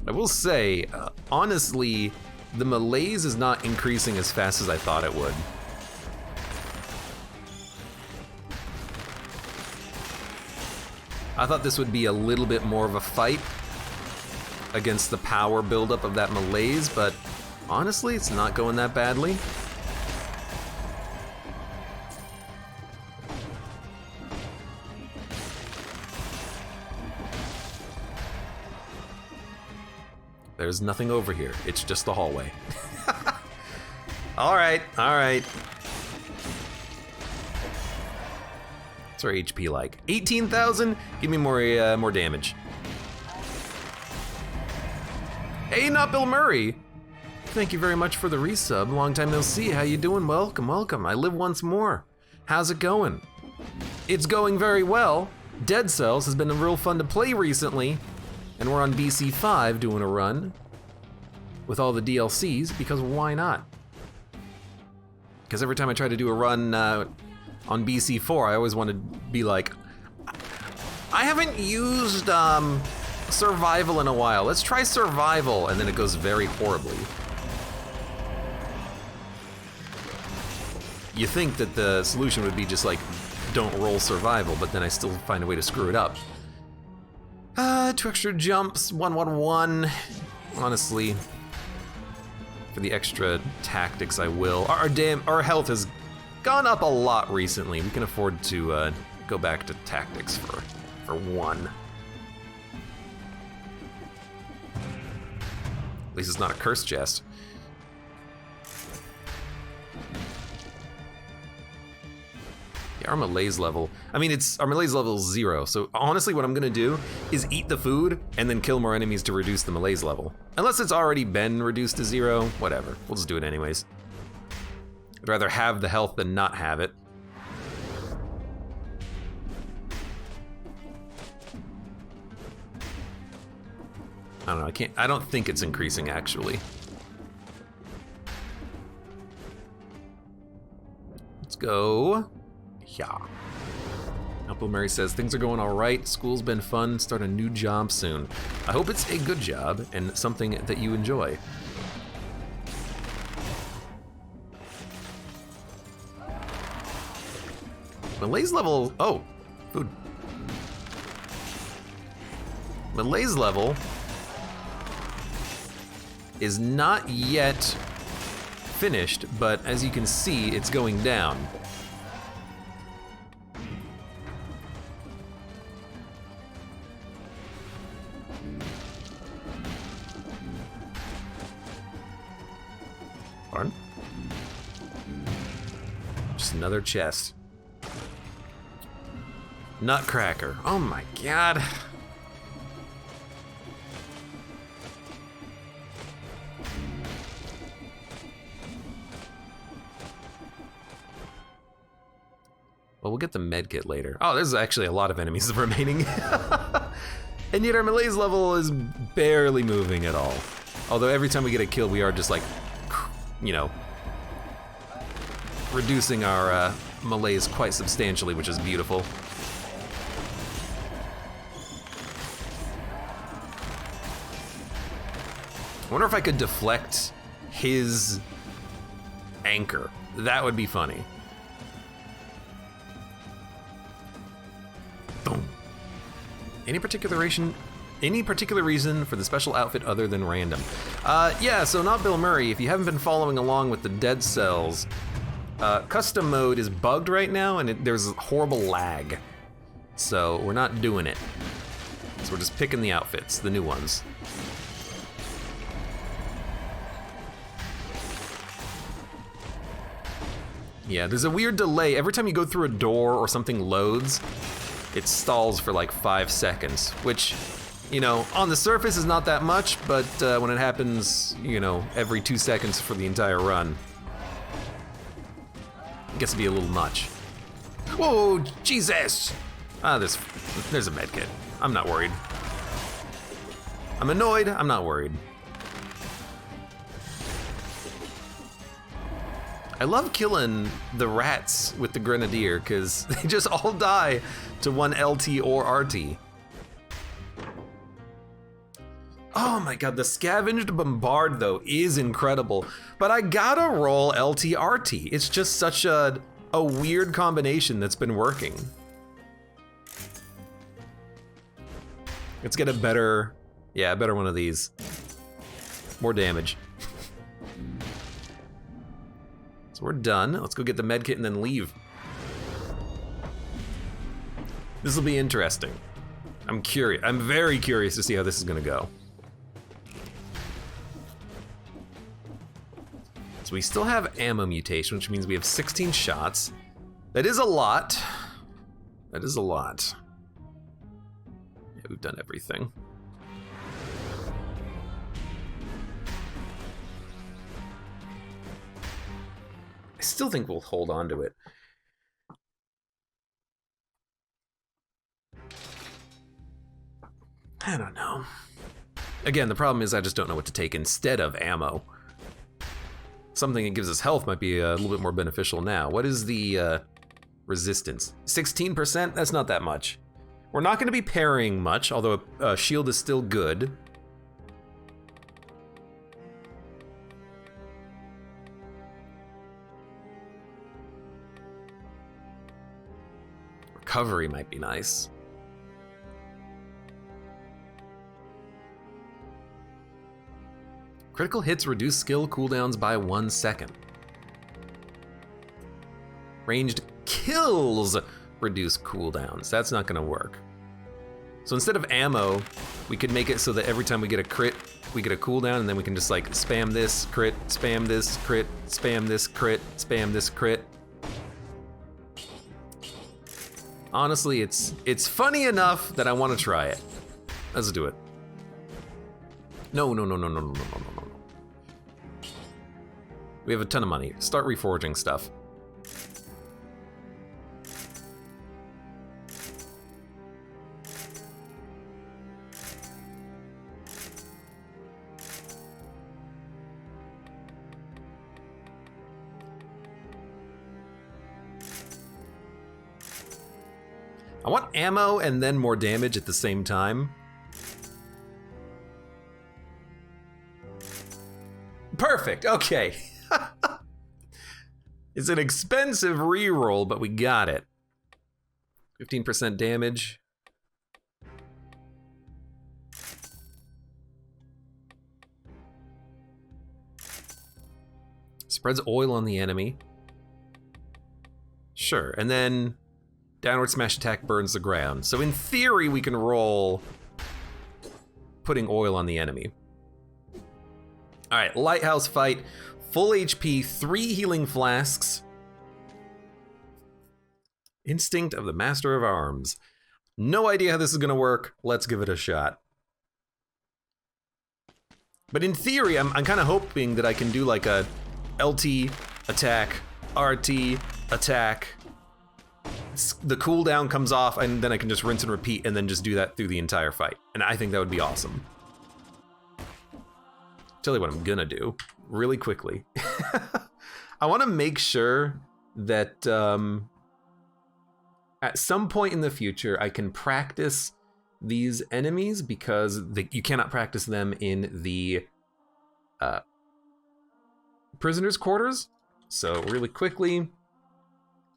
Speaker 1: I will say, honestly, the malaise is not increasing as fast as I thought it would. I thought this would be a little bit more of a fight against the power buildup of that malaise, but honestly, it's not going that badly. There's nothing over here. It's just the hallway. All right, all right. What's our HP like? 18,000? Give me more damage. Hey, not Bill Murray. Thank you very much for the resub. Long time no see. How you doing? Welcome, welcome. I live once more. How's it going? It's going very well. Dead Cells has been real fun to play recently. And we're on BC5 doing a run with all the DLCs, because why not? Because every time I try to do a run on BC4, I always want to be like, I haven't used survival in a while. Let's try survival, and then it goes very horribly. You think that the solution would be just like, don't roll survival, but then I still find a way to screw it up. 2 extra jumps, 111. Honestly, for the extra tactics, I will. Our health has gone up a lot recently. We can afford to go back to tactics for one. At least it's not a curse chest. Yeah, our malaise level. I mean, our malaise level is 0. So honestly, what I'm gonna do is eat the food and then kill more enemies to reduce the malaise level. Unless it's already been reduced to 0, whatever. We'll just do it anyways. I'd rather have the health than not have it. I don't know, I don't think it's increasing actually. Let's go. Yeah. Apple Mary says, things are going all right. School's been fun. Start a new job soon. I hope it's a good job and something that you enjoy. Malaise level, oh, food. Melee's level is not yet finished, but as you can see, it's going down. Pardon? Just another chest. Nutcracker. Oh my god. Well, we'll get the medkit later. Oh, there's actually a lot of enemies remaining. And yet our Melee's level is barely moving at all. Although every time we get a kill, we are just like, you know, reducing our Melee's quite substantially, which is beautiful. I wonder if I could deflect his anchor. That would be funny. Boom. Any particular reason for the special outfit other than random? Yeah, so not Bill Murray. If you haven't been following along with the Dead Cells, custom mode is bugged right now and there's horrible lag. So we're not doing it. So we're just picking the outfits, the new ones. Yeah, there's a weird delay. Every time you go through a door or something loads, it stalls for like 5 seconds, which, you know, on the surface is not that much, but when it happens, you know, every 2 seconds for the entire run, it gets to be a little much. Whoa, Jesus! Ah, there's a medkit. I'm not worried. I'm annoyed, I'm not worried. I love killing the rats with the grenadier because they just all die to one LT or RT. Oh my god, the scavenged bombard though is incredible, but I gotta roll LT RT. It's just such a weird combination that's been working. Let's get a better one of these. More damage. So we're done. Let's go get the medkit and then leave. This will be interesting. I'm curious. I'm very curious to see how this is gonna go. So we still have ammo mutation, which means we have 16 shots. That is a lot. That is a lot. Yeah, we've done everything. I still think we'll hold on to it. I don't know. Again, the problem is I just don't know what to take instead of ammo. Something that gives us health might be a little bit more beneficial now. What is the resistance? 16%? That's not that much. We're not gonna be parrying much, although a shield is still good. Recovery might be nice. Critical hits reduce skill cooldowns by 1 second. Ranged kills reduce cooldowns. That's not gonna work. So instead of ammo, we could make it so that every time we get a crit, we get a cooldown, and then we can just like spam this, crit, spam this, crit, spam this, crit, spam this, crit. Honestly, it's funny enough that I want to try it. Let's do it. No. We have a ton of money. Start reforging stuff. I want ammo and then more damage at the same time. Perfect, okay. It's an expensive reroll, but we got it. 15% damage. Spreads oil on the enemy. Sure, and then downward smash attack burns the ground. So in theory, we can roll putting oil on the enemy. All right, Lighthouse fight. Full HP, 3 healing flasks. Instinct of the Master of Arms. No idea how this is gonna work. Let's give it a shot. But in theory, I'm kind of hoping that I can do like a LT attack, RT attack. The cooldown comes off, and then I can just rinse and repeat, and then just do that through the entire fight. And I think that would be awesome. Tell you what I'm gonna do, really quickly. I want to make sure that at some point in the future, I can practice these enemies, because you cannot practice them in the prisoners' quarters. So really quickly,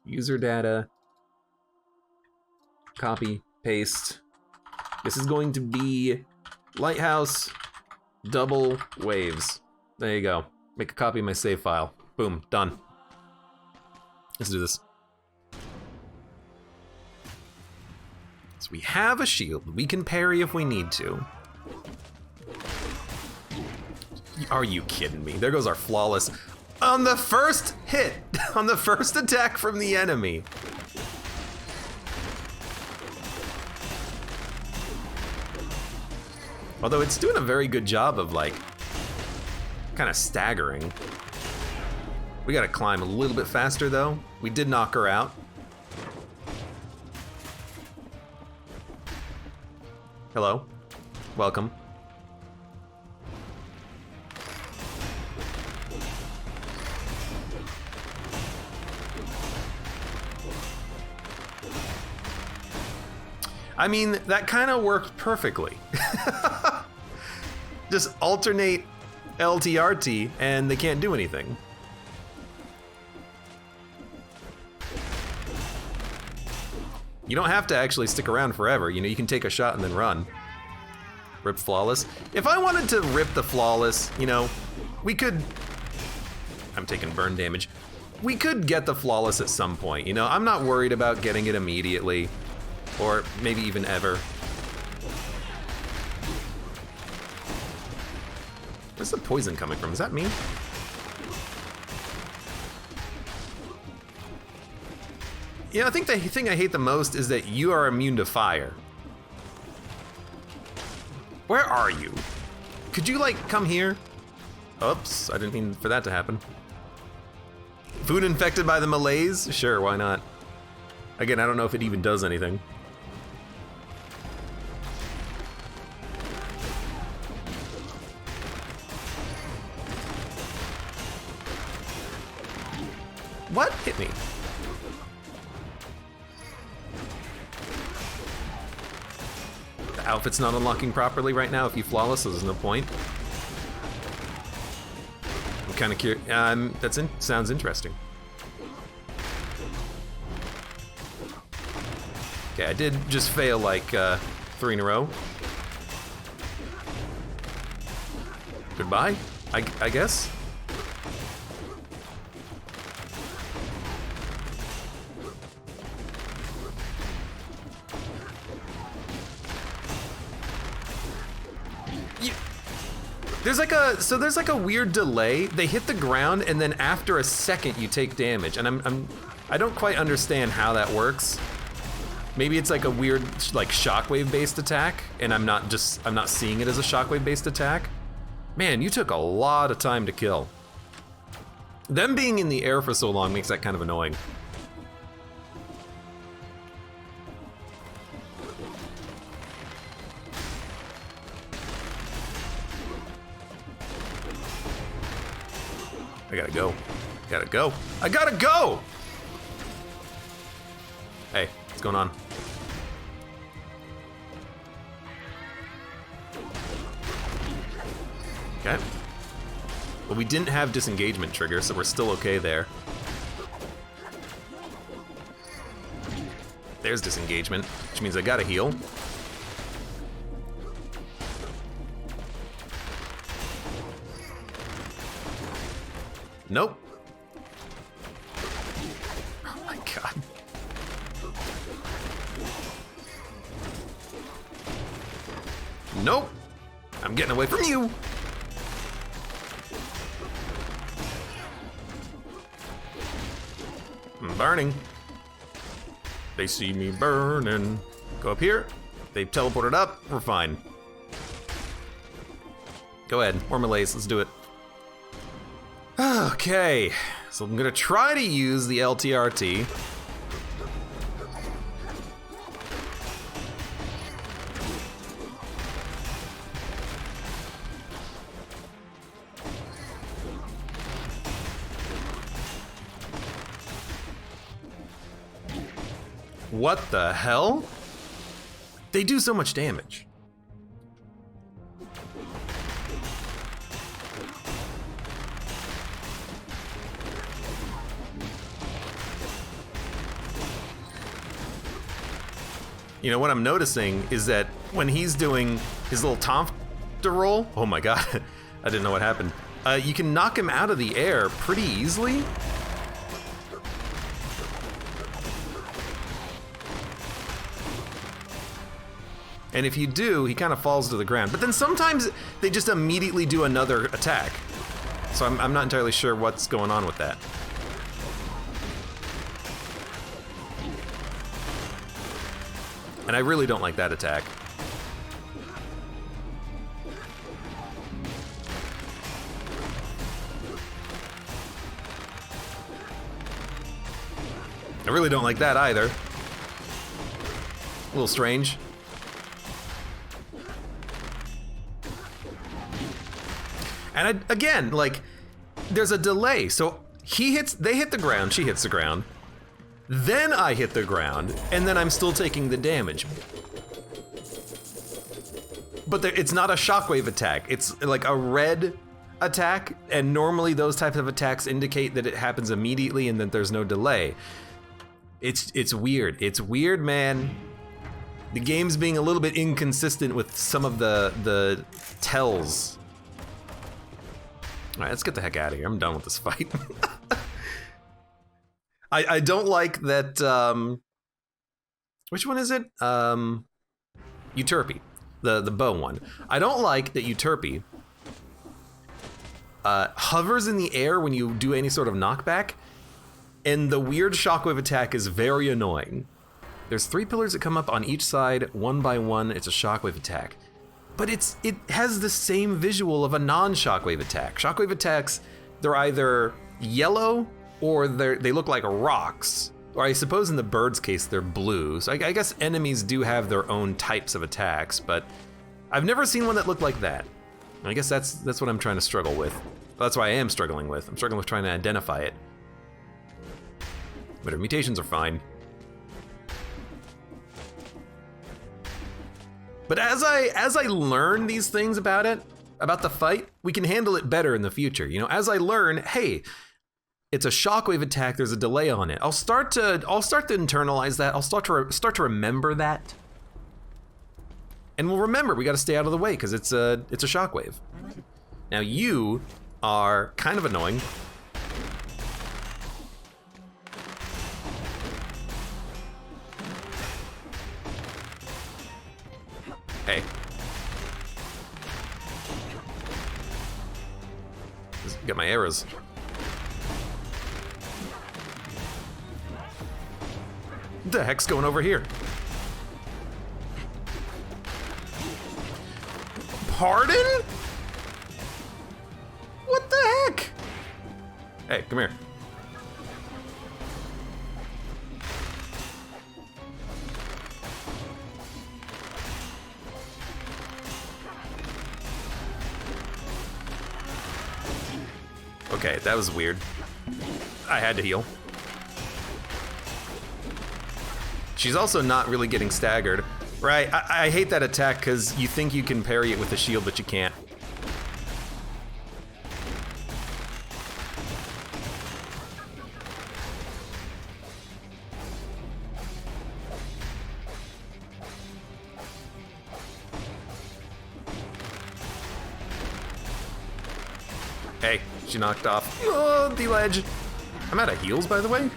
Speaker 1: user data, copy, paste. This is going to be Lighthouse double waves. There you go. Make a copy of my save file. Boom, done. Let's do this. So we have a shield. We can parry if we need to. Are you kidding me? There goes our flawless. On the first hit, on the first attack from the enemy. Although it's doing a very good job of like, kind of staggering. We gotta climb a little bit faster though. We did knock her out. Hello, welcome. I mean, that kind of worked perfectly. Just alternate LTRT and they can't do anything. You don't have to actually stick around forever. You know, you can take a shot and then run. Rip flawless. If I wanted to rip the flawless, you know, we could... I'm taking burn damage. We could get the flawless at some point, you know? I'm not worried about getting it immediately. Or maybe even ever. Where's the poison coming from? Is that me? Yeah, I think the thing I hate the most is that you are immune to fire. Where are you? Could you, like, come here? Oops, I didn't mean for that to happen. Food infected by the malaise? Sure, why not? Again, I don't know if it even does anything. What hit me? The outfit's not unlocking properly right now if you flawless, so there's no point. I'm kind of curious. Sounds interesting. Okay, I did just fail like 3 in a row. Goodbye, I guess. There's like a weird delay. They hit the ground and then after a second you take damage, and I don't quite understand how that works. Maybe it's like a weird like shockwave based attack, and I'm not seeing it as a shockwave based attack. Man, you took a lot of time to kill. Them being in the air for so long makes that kind of annoying. I gotta go. Gotta go. I gotta go! Hey, what's going on? Okay. Well, we didn't have disengagement trigger, so we're still okay there. There's disengagement, which means I gotta heal. Nope, Nope. I'm getting away from you. I'm burning. They see me burning. Go up here. They teleported up. We're fine. Go ahead. More melees. Let's do it. Okay. So I'm gonna try to use the LTRT. What the hell? They do so much damage. You know, what I'm noticing is that when he's doing his little taunt roll, oh my god, I didn't know what happened. You can knock him out of the air pretty easily. And if you do, he kind of falls to the ground. But then sometimes they just immediately do another attack. So I'm not entirely sure what's going on with that. And I really don't like that attack. I really don't like that either. A little strange. And again, like, there's a delay. So they hit the ground, she hits the ground. Then I hit the ground, and then I'm still taking the damage. But it's not a shockwave attack. It's like a red attack, and normally those types of attacks indicate that it happens immediately and that there's no delay. It's weird. It's weird, man. The game's being a little bit inconsistent with some of the tells. All right, let's get the heck out of here. I'm done with this fight. I don't like that, which one is it? Euterpe, the bow one. I don't like that Euterpe hovers in the air when you do any sort of knockback, and the weird shockwave attack is very annoying. There's 3 pillars that come up on each side, one by one. It's a shockwave attack. But it has the same visual of a non-shockwave attack. Shockwave attacks, they're either yellow or they look like rocks. Or I suppose in the bird's case, they're blue. So I guess enemies do have their own types of attacks, but I've never seen one that looked like that. I guess that's what I'm trying to struggle with. That's why I am struggling with. I'm struggling with trying to identify it. But her mutations are fine. But as I learn these things about it, about the fight, we can handle it better in the future. You know, as I learn, hey, it's a shockwave attack, there's a delay on it. I'll start to internalize that. I'll start to remember that. And we'll remember we got to stay out of the way because it's a shockwave. Now you are kind of annoying. Hey. Got my arrows. What the heck's going over here? Pardon? What the heck? Hey, come here. Okay, that was weird. I had to heal. She's also not really getting staggered. Right, I hate that attack because you think you can parry it with a shield, but you can't. Hey, she knocked off. Oh, the ledge. I'm out of heals, by the way.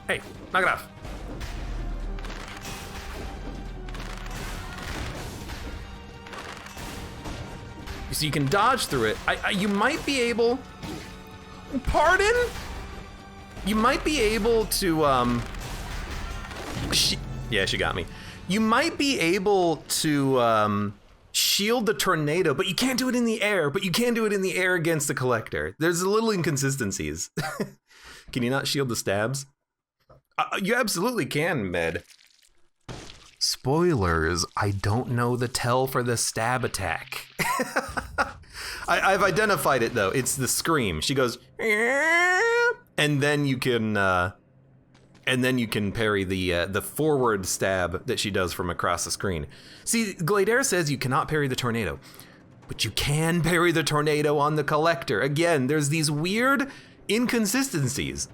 Speaker 1: Hey, knock it off. So you can dodge through it. You might be able, pardon? You might be able to, yeah, she got me. You might be able to shield the tornado, but you can't do it in the air, but you can do it in the air against the collector. There's a little inconsistencies. Can you not shield the stabs? You absolutely can, Med. Spoilers, I don't know the tell for the stab attack. I've identified it though. It's the scream. She goes, and then you can parry the forward stab that she does from across the screen. See, Gladeair says you cannot parry the tornado, but you can parry the tornado on the collector. Again, there's these weird inconsistencies.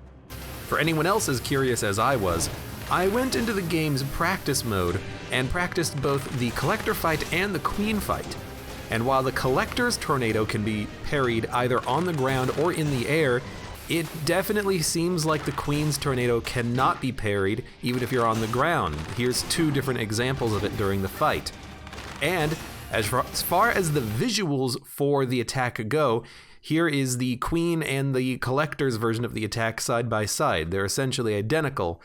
Speaker 1: For anyone else as curious as I was, I went into the game's practice mode and practiced both the collector fight and the queen fight. And while the collector's tornado can be parried either on the ground or in the air, it definitely seems like the queen's tornado cannot be parried even if you're on the ground. Here's 2 different examples of it during the fight. And as far as the visuals for the attack go, here is the queen and the collector's version of the attack side by side. They're essentially identical.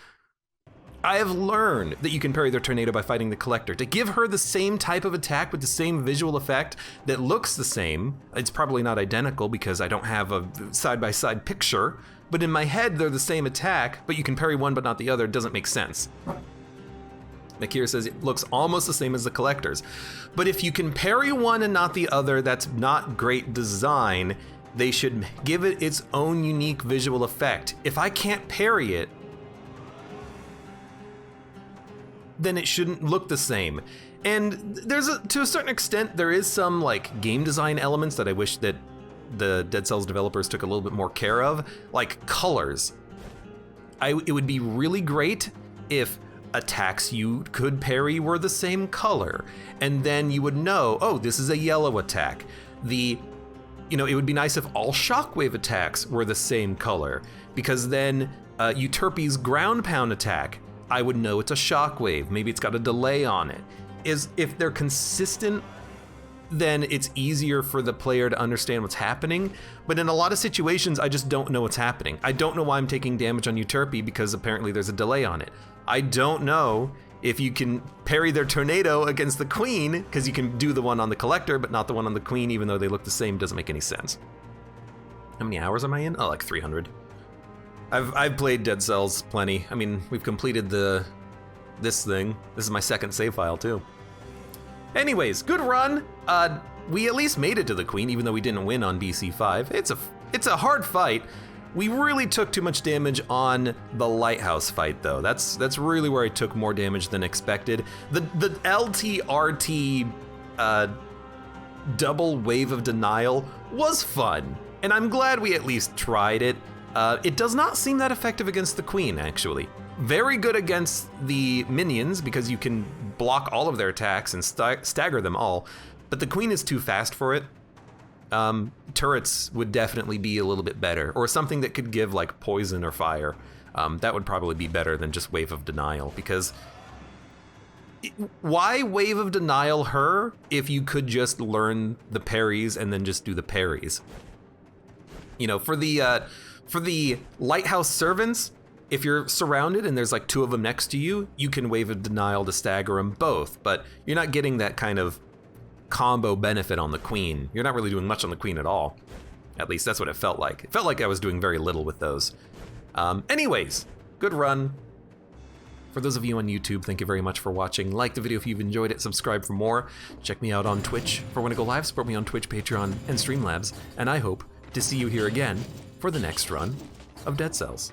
Speaker 1: I have learned that you can parry their tornado by fighting the collector. To give her the same type of attack with the same visual effect that looks the same, it's probably not identical because I don't have a side-by-side picture, but in my head they're the same attack, but you can parry one but not the other. It doesn't make sense. Nakir says it looks almost the same as the collector's. But if you can parry one and not the other, that's not great design. They should give it its own unique visual effect. If I can't parry it, then it shouldn't look the same. And to a certain extent, there is some like game design elements that I wish that the Dead Cells developers took a little bit more care of, like colors. It would be really great if attacks you could parry were the same color, and then you would know, oh, this is a yellow attack. It would be nice if all shockwave attacks were the same color, because then Euterpe's ground pound attack, I would know it's a shockwave. Maybe it's got a delay on it. If they're consistent, then it's easier for the player to understand what's happening. But in a lot of situations, I just don't know what's happening. I don't know why I'm taking damage on Euterpe because apparently there's a delay on it. I don't know if you can parry their tornado against the queen because you can do the one on the collector, but not the one on the queen, even though they look the same. Doesn't make any sense. How many hours am I in? Oh, like 300. I've played Dead Cells plenty. I mean, we've completed this thing. This is my second save file too. Anyways, good run. We at least made it to the queen, even though we didn't win on BC5. It's a hard fight. We really took too much damage on the Lighthouse fight though. That's really where I took more damage than expected. The LTRT double wave of denial was fun, and I'm glad we at least tried it. It does not seem that effective against the queen, actually. Very good against the minions because you can block all of their attacks and stagger them all, but the queen is too fast for it. Turrets would definitely be a little bit better, or something that could give like poison or fire. That would probably be better than just wave of denial, because why wave of denial her if you could just learn the parries and then just do the parries? For the Lighthouse servants, if you're surrounded and there's like 2 of them next to you, you can wave a denial to stagger them both, but you're not getting that kind of combo benefit on the queen. You're not really doing much on the queen at all. At least that's what it felt like. It felt like I was doing very little with those. Anyways, good run. For those of you on YouTube, thank you very much for watching. Like the video if you've enjoyed it, subscribe for more. Check me out on Twitch for when I go live, support me on Twitch, Patreon, and Streamlabs, and I hope to see you here again for the next run of Dead Cells.